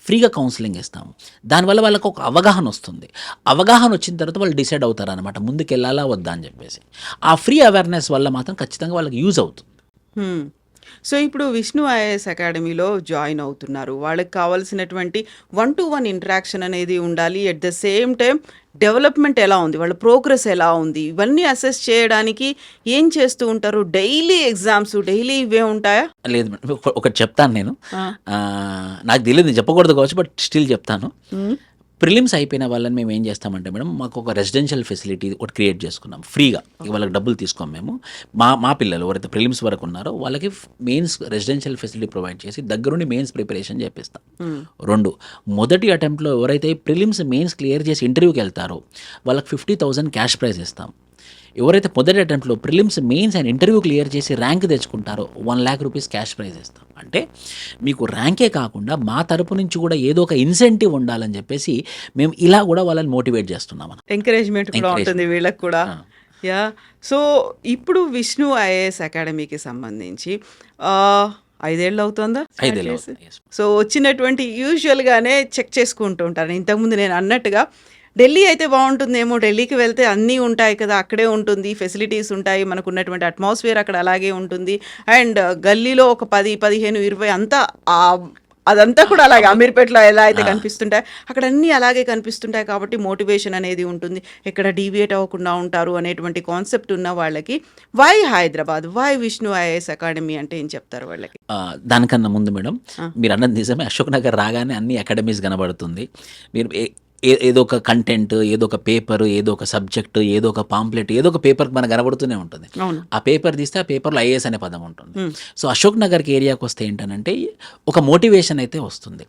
ఫ్రీగా కౌన్సిలింగ్ ఇస్తాం. దానివల్ల వాళ్ళకు ఒక అవగాహన వస్తుంది. అవగాహన వచ్చిన తర్వాత వాళ్ళు డిసైడ్ అవుతారనమాట ముందుకు వెళ్ళాలా వద్దా అని చెప్పేసి. ఆ ఫ్రీ అవేర్నెస్ వల్ల మాత్రం ఖచ్చితంగా వాళ్ళకి యూజ్ అవుతుంది. హ్మ్. సో, ఇప్పుడు విష్ణు ఐఏఎస్ అకాడమీలో జాయిన్ అవుతున్నారు. వాళ్ళకి కావాల్సినటువంటి 1-to-1 ఇంటరాక్షన్ అనేది ఉండాలి. At the same time development ఎలా ఉంది? వాళ్ళ ప్రోగ్రెస్ ఎలా ఉంది? ఇవన్నీ అసెస్ చేయడానికి ఏం చేస్తూ ఉంటారు? డైలీ ఎగ్జామ్స్, డైలీ ఇవే ఉంటాయా? లేదు మేడం, ఒకటి చెప్తాను నేను. ఆ! నాకు తెలియదు, నేను చెప్పకూడదు కావచ్చు, బట్ స్టిల్ చెప్తాను. హ్మ్. ప్రిలిమ్స్ అయిపోయిన వాళ్ళని మేము ఏం చేస్తామంటే మేడం, మాకు ఒక రెసిడెన్షియల్ ఫెసిలిటీ ఒకటి క్రియేట్ చేసుకున్నాం ఫ్రీగా. వాళ్ళకి డబ్బులు తీసుకోం మేము. మా పిల్లలు ఎవరైతే ప్రిలిమ్స్ వరకు ఉన్నారో వాళ్ళకి మెయిన్స్ రెసిడెన్షియల్ ఫెసిలిటీ ప్రొవైడ్ చేసి దగ్గరుండి మెయిన్స్ ప్రిపరేషన్ చేపిస్తాం. 2, మొదటి అటెంప్ట్లో ఎవరైతే ప్రిలిమ్స్ మెయిన్స్ క్లియర్ చేసి ఇంటర్వ్యూకి వెళ్తారో వాళ్ళకి 50,000 క్యాష్ ప్రైజ్ ఇస్తాం. ఎవరైతే మొదటి అటెంప్ట్లో prelims mains and interview clear చేసి ర్యాంక్ తెచ్చుకుంటారో 1,00,000 రూపీస్ క్యాష్ ప్రైజ్ ఇస్తాం. అంటే మీకు ర్యాంకే కాకుండా మా తరపు నుంచి కూడా ఏదో ఒక ఇన్సెంటివ్ ఉండాలని చెప్పేసి మేము ఇలా కూడా వాళ్ళని మోటివేట్ చేస్తున్నాం. ఎంకరేజ్‌మెంట్ కూడా ఉంటుంది వీళ్ళకి కూడా. యాహ్! సో, ఇప్పుడు విష్ణు ఐఏఎస్ అకాడమీకి సంబంధించి 5 ఏళ్ళు అవుతుందా స్టార్ట్ 5 ఏళ్ళు చేసి? అవుతుంది. Yes. సో, వచ్చినటువంటి యూజువల్‌గానే చెక్ చేసుకుంటూ ఉంటాను. ఇంతకుముందు నేను అన్నట్టుగా ఢిల్లీ అయితే బావుంటుందేమో, ఢిల్లీకి వెళ్తే అన్నీ ఉంటాయి కదా! అక్కడే ఉంటుంది, ఫెసిలిటీస్ ఉంటాయి, మనకున్నటువంటి అట్మాస్ఫియర్ అక్కడ అలాగే ఉంటుంది. అండ్ గల్లీలో ఒక 10, 15, 20 అంతా అదంతా కూడా అలాగే అమీర్పేటలో ఎలా అయితే కనిపిస్తుంటాయి, అక్కడ అన్నీ అలాగే కనిపిస్తుంటాయి కాబట్టి మోటివేషన్ అనేది ఉంటుంది. ఎక్కడ డీవియేట్ అవ్వకుండా ఉంటారు అనేటువంటి కాన్సెప్ట్ ఉన్న వాళ్ళకి why Hyderabad, why Vishnu IAS academy అంటే ఏం చెప్తారు వాళ్ళకి? దానికన్నా ముందు మేడం, మీరు అన్నది నిజమే. అశోక్ నగర్ రాగానే అన్ని అకాడమీస్ కనబడుతుంది. మీరు ఏదో ఒక కంటెంట్, ఏదో ఒక పేపర్, ఏదో ఒక సబ్జెక్ట్, ఏదో ఒక పాంప్లెట్, ఏదో ఒక పేపర్ మనకు కనబడుతూనే ఉంటుంది. అవును. ఆ పేపర్ తీస్తే ఆ పేపర్లో ఐఏఎస్ అనే పదం ఉంటుంది. సో అశోక్ నగర్కి ఏరియాకి వస్తే ఏంటనంటే ఒక మోటివేషన్ అయితే వస్తుంది.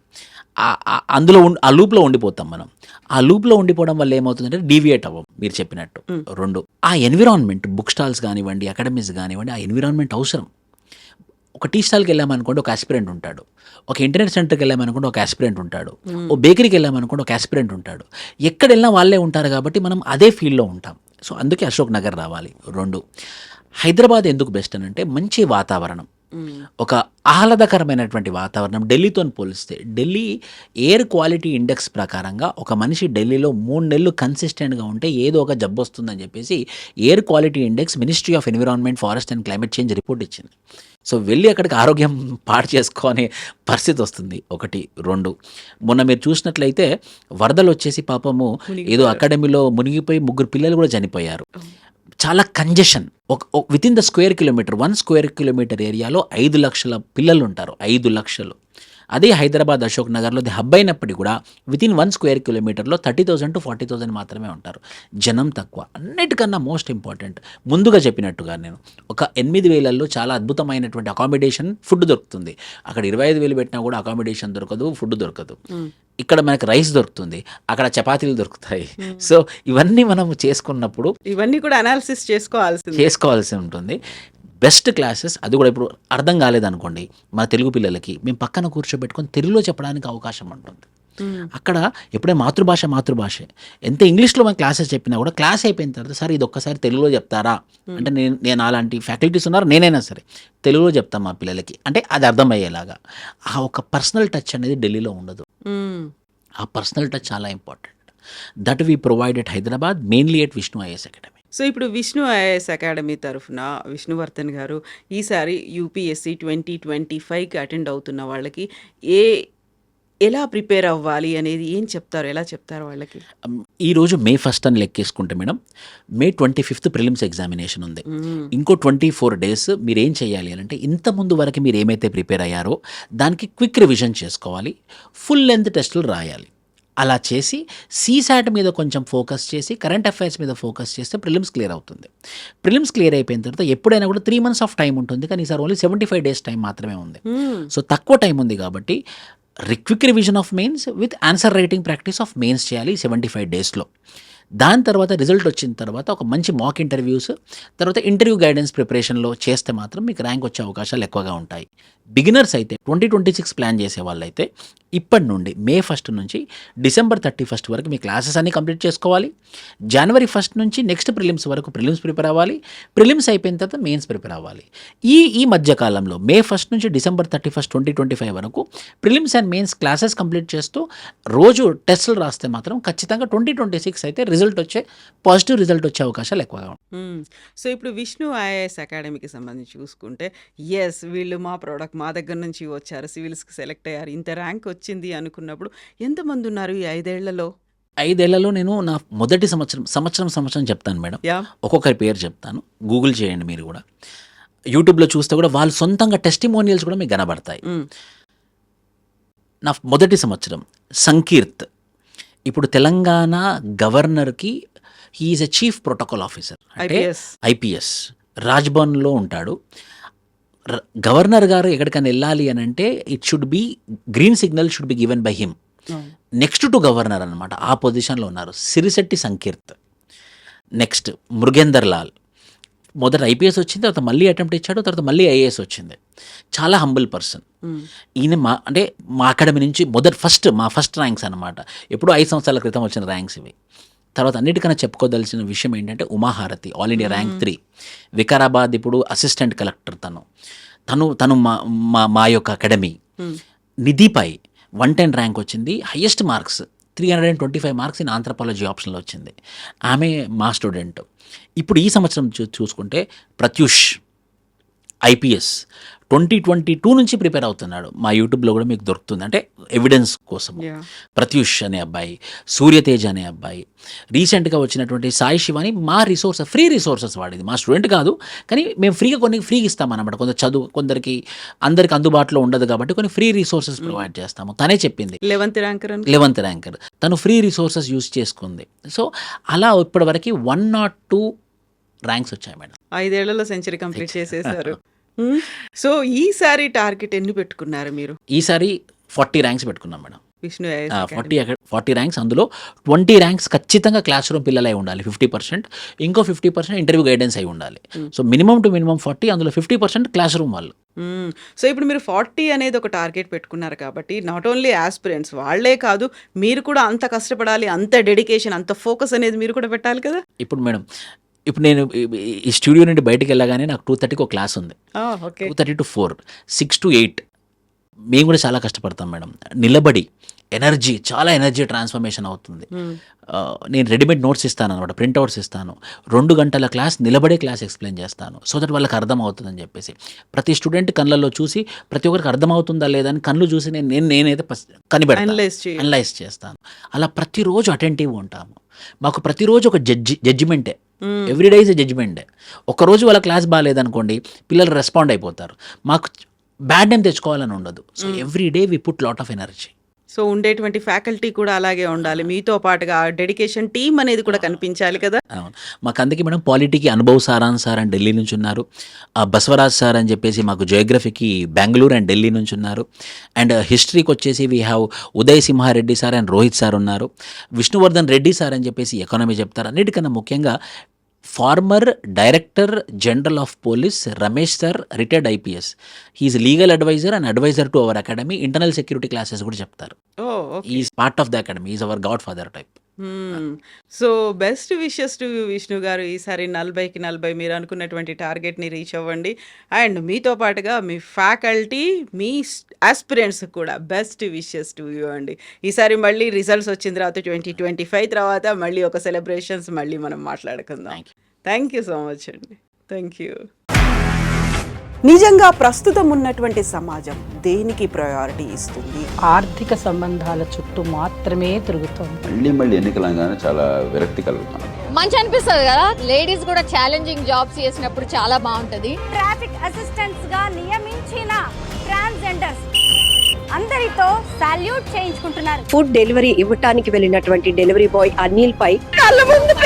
అందులో ఆ లూప్లో ఉండిపోతాం మనం. ఆ లూప్లో ఉండిపోవడం వల్ల ఏమవుతుందంటే డీవియేట్ అవ్వం, మీరు చెప్పినట్టు. 2, ఆ ఎన్విరాన్మెంట్, బుక్ స్టాల్స్ కానివ్వండి, అకాడమీస్ కానివ్వండి, ఆ ఎన్విరాన్మెంట్ అవసరం. ఒక టీ స్టాల్కి వెళ్ళామనుకోండి ఒక ఆస్పిరెంట్ ఉంటాడు, ఒక ఇంటర్నెట్ సెంటర్కి వెళ్ళామనుకోండి ఒక ఆస్పిరెంట్ ఉంటాడు, ఓ బేకరీకి వెళ్ళామనుకోండి ఒక ఆస్పిరెంట్ ఉంటాడు. ఎక్కడ వెళ్ళినా వాళ్ళే ఉంటారు కాబట్టి మనం అదే ఫీల్డ్లో ఉంటాం. సో అందుకే అశోక్ నగర్ రావాలి. 2, హైదరాబాద్ ఎందుకు బెస్ట్ అని అంటే మంచి వాతావరణం, ఒక ఆహ్లాదకరమైనటువంటి వాతావరణం. ఢిల్లీతో పోలిస్తే ఢిల్లీ ఎయిర్ క్వాలిటీ ఇండెక్స్ ప్రకారంగా ఒక మనిషి ఢిల్లీలో 3 నెలలు కన్సిస్టెంట్గా ఉంటే ఏదో ఒక జబ్బు వస్తుందని చెప్పేసి air quality index ministry of environment, forest and climate change report ఇచ్చింది. సో వెళ్ళి అక్కడికి ఆరోగ్యం పాడు చేసుకునే పరిస్థితి వస్తుంది. 1, 2, మొన్న మీరు చూసినట్లయితే వరదలు వచ్చేసి పాపము ఏదో అకాడమీలో మునిగిపోయి 3 పిల్లలు కూడా చనిపోయారు. చాలా congestion. Within the square kilometre, 1 square kilometre ఏరియాలో 5 లక్షల పిల్లలు ఉంటారు. 5 లక్షలు. అదే హైదరాబాద్ అశోక్ నగర్లో అది హబ్ అయినప్పటికీ కూడా వితిన్ 1 స్క్వేర్ కిలోమీటర్లో 30,000 to 40,000 మాత్రమే ఉంటారు. జనం తక్కువ. అన్నిటికన్నా మోస్ట్ ఇంపార్టెంట్, ముందుగా చెప్పినట్టుగా నేను ఒక 8,000లో చాలా అద్భుతమైనటువంటి అకామిడేషన్, ఫుడ్ దొరుకుతుంది. అక్కడ 25,000 పెట్టినా కూడా అకామిడేషన్ దొరకదు, ఫుడ్ దొరకదు. ఇక్కడ మనకి రైస్ దొరుకుతుంది, అక్కడ చపాతీలు దొరుకుతాయి. సో ఇవన్నీ మనం చేసుకున్నప్పుడు ఇవన్నీ కూడా అనాలిసిస్ చేసుకోవాల్సి ఉంటుంది. బెస్ట్ క్లాసెస్, అది కూడా ఇప్పుడు అర్థం కాలేదనుకోండి మన తెలుగు పిల్లలకి, మేము పక్కన కూర్చోబెట్టుకొని తెలుగులో చెప్పడానికి అవకాశం ఉంటుంది. అక్కడ ఎప్పుడే మాతృభాషే. ఎంత ఇంగ్లీష్లో మనం క్లాసెస్ చెప్పినా కూడా క్లాస్ అయిపోయిన తర్వాత సార్ ఇది ఒక్కసారి తెలుగులో చెప్తారా అంటే నేను అలాంటి ఫ్యాకల్టీస్ ఉన్నారు, నేనైనా సరే తెలుగులో చెప్తాను మా పిల్లలకి, అంటే అది అర్థమయ్యేలాగా. ఆ ఒక పర్సనల్ టచ్ అనేది ఢిల్లీలో ఉండదు. ఆ పర్సనల్ టచ్ చాలా important. That we provide at Hyderabad, mainly at Vishnu IAS academy. So ఇప్పుడు విష్ణు ఐఏఎస్ అకాడమీ తరఫున విష్ణువర్ధన్ గారు ఈసారి యూపీఎస్సీ 2025కి అటెండ్ అవుతున్న వాళ్ళకి ఎలా ప్రిపేర్ అవ్వాలి అనేది ఏం చెప్తారు, ఎలా చెప్తారు వాళ్ళకి? ఈరోజు May 1 అని లెక్కేసుకుంటే మేడం, May 25 ప్రిలిమ్స్ ఎగ్జామినేషన్ ఉంది. ఇంకో 24 days మీరు ఏం చేయాలి అని అంటే ఇంతకుముందు వరకు మీరు ఏమైతే ప్రిపేర్ అయ్యారో దానికి క్విక్ రివిజన్ చేసుకోవాలి, ఫుల్ లెంత్ టెస్టులు రాయాలి. అలా చేసి సీసాట్ మీద కొంచెం ఫోకస్ చేసి కరెంట్ అఫైర్స్ మీద ఫోకస్ చేస్తే ప్రిలిమ్స్ క్లియర్ అవుతుంది. ప్రిలిమ్స్ క్లియర్ అయిపోయిన తర్వాత ఎప్పుడైనా కూడా 3 months ఆఫ్ టైం ఉంటుంది, కానీ ఈసారి ఓన్లీ 75 days టైం మాత్రమే ఉంది. సో తక్కువ టైం ఉంది కాబట్టి quick revision of mains with answer writing practice of mains చేయాలి 75 daysలో. దాని తర్వాత రిజల్ట్ వచ్చిన తర్వాత ఒక మంచి మాక్ ఇంటర్వ్యూస్, తర్వాత ఇంటర్వ్యూ గైడెన్స్ ప్రిపరేషన్లో చేస్తే మాత్రం మీకు ర్యాంక్ వచ్చే అవకాశాలు ఎక్కువగా ఉంటాయి. బిగినర్స్ అయితే 2026 ప్లాన్ చేసే వాళ్ళైతే ఇప్పటి నుండి మే 1 నుంచి డిసెంబర్ 31 వరకు మీ క్లాసెస్ అన్నీ కంప్లీట్ చేసుకోవాలి. జనవరి 1 నుంచి నెక్స్ట్ ప్రిలిమ్స్ వరకు ప్రిలిమ్స్ ప్రిపేర్ అవ్వాలి. ప్రిలిమ్స్ అయిపోయిన తర్వాత మెయిన్స్ ప్రిపేర్ అవ్వాలి. ఈ మధ్యకాలంలో మే 1 నుంచి డిసెంబర్ 31, 2025 వరకు prelims and mains classes complete చేస్తూ రోజు టెస్టులు రాస్తే మాత్రం ఖచ్చితంగా 2026 అయితే పాజిటివ్ రిజల్ట్ వచ్చే అవకాశాలు ఎక్కువగా ఉంటాయి. సో ఇప్పుడు విష్ణు ఐఏఎస్ అకాడమీకి సంబంధించి చూసుకుంటే వీళ్ళు మా ప్రోడక్ట్ మా దగ్గర నుంచి వచ్చారు, సివిల్స్కి సెలెక్ట్ అయ్యారు, ఇంత ర్యాంక్ వచ్చింది అనుకున్నప్పుడు ఎంతమంది ఉన్నారు ఈ 5 ఏళ్లలో? 5 ఏళ్లలో నేను నా మొదటి సంవత్సరం చెప్తాను మేడం. ఒక్కొక్కరి పేరు చెప్తాను, గూగుల్ చేయండి మీరు కూడా. యూట్యూబ్లో చూస్తే కూడా వాళ్ళు సొంతంగా టెస్టిమోనియల్స్ కూడా మీకు కనబడతాయి. నా మొదటి సంవత్సరం సంకీర్త్, ఇప్పుడు తెలంగాణ గవర్నర్కి he's a chief protocol officer, అంటే ఐపీఎస్, రాజ్భవన్లో ఉంటాడు. గవర్నర్ గారు ఎక్కడికైనా వెళ్ళాలి అని అంటే it should be green signal should be given by him. Next to governor అనమాట, ఆ పొజిషన్లో ఉన్నారు సిరిశెట్టి సంకీర్త్. నెక్స్ట్ మృగేందర్ లాల్, మొదట ఐపీఎస్ వచ్చింది, తర్వాత మళ్ళీ అటెంప్ట్ ఇచ్చాడు, తర్వాత మళ్ళీ ఐఏఎస్ వచ్చింది. చాలా హంబుల్ పర్సన్ ఈయన. మా అకాడమీ నుంచి మా ఫస్ట్ ర్యాంక్స్ అనమాట. ఎప్పుడూ 5 సంవత్సరాల క్రితం వచ్చిన ర్యాంక్స్ ఇవి. తర్వాత అన్నిటికన్నా చెప్పుకోదలసిన విషయం ఏంటంటే Umaharathi, all India rank 3, Vikarabad ఇప్పుడు అసిస్టెంట్ కలెక్టర్. తను మా యొక్క అకాడమీ. నిధిపై 110 ర్యాంక్ వచ్చింది, highest marks 325 marks in anthropology ఆప్షన్లో వచ్చింది. ఆమె మా స్టూడెంట్. ఇప్పుడు ఈ సంవత్సరం చూసుకుంటే ప్రత్యూష్ ఐపీఎస్ 2022 నుంచి ప్రిపేర్ అవుతున్నాడు. మా యూట్యూబ్లో కూడా మీకు దొరుకుతుంది, అంటే ఎవిడెన్స్ కోసం. ప్రత్యూష్ అనే అబ్బాయి, సూర్యతేజ్ అనే అబ్బాయి, రీసెంట్గా వచ్చినటువంటి సాయి శివాని మా ఫ్రీ రిసోర్సెస్ వాడేది. మా స్టూడెంట్ కాదు, కానీ మేము ఫ్రీగా ఇస్తామన్నమాట. కొందరికి అందరికి అందుబాటులో ఉండదు కాబట్టి కొన్ని ఫ్రీ రిసోర్సెస్ ప్రొవైడ్ చేస్తాము. తనే చెప్పింది 11th ర్యాంకర్ తను ఫ్రీ రిసోర్సెస్ యూజ్ చేసుకుంది. సో అలా ఇప్పటివరకు 102 ర్యాంక్స్ వచ్చాయి మేడం. 5 ఏళ్లలో సెంచరీ కంప్లీట్ చేసేసారు. సో ఈసారి టార్గెట్ ఎన్ని పెట్టుకున్నారు మీరు? ఈసారి 40 ర్యాంక్స్ పెట్టుకున్నాం మేడం. విష్ణు 40 ర్యాంక్స్, అందులో 20 ర్యాంక్స్ ఖచ్చితంగా క్లాస్ రూమ్ పిల్లలై ఉండాలి 50%, ఇంకో 50% ఇంటర్వ్యూ గైడెన్స్ అయి ఉండాలి. సో మినిమం టు మినిమం 40, అందులో 50% క్లాస్ రూమ్ వాళ్ళు. సో ఇప్పుడు మీరు 40 అనేది ఒక టార్గెట్ పెట్టుకున్నారు కాబట్టి నాట్ ఓన్లీ ఆస్పిరెంట్స్ వాళ్ళే కాదు, మీరు కూడా అంత కష్టపడాలి, అంత డెడికేషన్, అంత ఫోకస్ అనేది మీరు కూడా పెట్టాలి కదా. ఇప్పుడు మేడం, ఇప్పుడు నేను ఈ స్టూడియో నుండి బయటకు వెళ్ళగానే నాకు 2:30కి ఒక క్లాస్ ఉంది. 2:30 to 4, 6 to 8 మేము కూడా చాలా కష్టపడతాం మేడం. నిలబడి చాలా ఎనర్జీ ట్రాన్స్ఫర్మేషన్ అవుతుంది. నేను రెడీమేడ్ నోట్స్ ఇస్తాను అనమాట, ప్రింట్అవుట్స్ ఇస్తాను. 2 గంటల క్లాస్ నిలబడే క్లాస్ ఎక్స్ప్లెయిన్ చేస్తాను, సో దట్ వాళ్ళకి అర్థం అవుతుందని చెప్పేసి. ప్రతి స్టూడెంట్ కళ్ళల్లో చూసి ప్రతి ఒక్కరికి అర్థమవుతుందా లేదా అని కళ్ళు చూసి నేనైతే అనలైజ్ చేస్తాను. అలా ప్రతిరోజు అటెంటివ్ ఉంటాము. మాకు ప్రతిరోజు ఒక జడ్జిమెంటే, ఎవ్రీడే ఈజ్ ఎ జడ్జిమెంటే. ఒకరోజు వాళ్ళ క్లాస్ బాగాలేదనుకోండి, పిల్లలు రెస్పాండ్ అయిపోతారు. మాకు బ్యాడ్ నేమ్ తెచ్చుకోవాలని ఉండదు. So everyday we put lot of energy. So ఉండేటువంటి ఫ్యాకల్టీ కూడా అలాగే ఉండాలి, మీతో పాటుగా డెడికేషన్ టీమ్ అనేది కూడా కనిపించాలి కదా. అవును, మాకు అందుకే మేడం పాలిటీకి అనుభవ్ సారాన్ సార్ అని ఢిల్లీ నుంచి ఉన్నారు, బసవరాజ్ సార్ అని చెప్పేసి మాకు జియోగ్రఫీకి బెంగళూరు అండ్ ఢిల్లీ నుంచి ఉన్నారు, అండ్ హిస్టరీకి వచ్చేసి we have Uday Simha Reddy sir and Rohit sir ఉన్నారు, విష్ణువర్ధన్ రెడ్డి సార్ అని చెప్పేసి ఎకానమీ చెప్తారు. అన్నిటికన్నా ముఖ్యంగా former director general of police Ramesh sir, retired IPS. He is legal adviser and adviser to our academy. Internal security classes కూడా చెప్తారు. Is part of the academy, is our godfather type. So best wishes to Vishnu garu. ఈసారి 40కి 40 మీరు అనుకున్నటువంటి టార్గెట్ని reach అవ్వండి. And మీతో పాటుగా మీ faculty, మీ aspirants కూడా best wishes to you అండి. ఈసారి మళ్ళీ రిజల్ట్స్ వచ్చిన తర్వాత 2025 తర్వాత మళ్ళీ ఒక సెలబ్రేషన్స్ మళ్ళీ మనం మాట్లాడుకుందాం. థ్యాంక్ యూ సో మచ్ అండి. Thank you. నిజంగా ప్రస్తుతం ఉన్నటువంటి సమాజం దేనికి ప్రయారిటీ ఇస్తుంది? ఆర్థిక సంబంధాల చుట్టూ మాత్రమే తిరుగుతుంది. మళ్ళీ ఎన్నికలంగానే చాలా విరక్తి కలుగుతాం. మంచి అనిపిస్తుంది కదా, లేడీస్ కూడా ఛాలెంజింగ్ జాబ్స్ చేసినప్పుడు చాలా బాగుంటది. ట్రాఫిక్ అసిస్టెంట్స్ గా నియమించిన ట్రాన్స్జెండర్స్ అందరితో సాల్యూట్ చేయించుకుంటున్నారు. ఫుడ్ డెలివరీ ఇవ్వటానికి వెళ్ళినటువంటి డెలివరీ బాయ్ అనిల్ పై కళ్ళ ముందు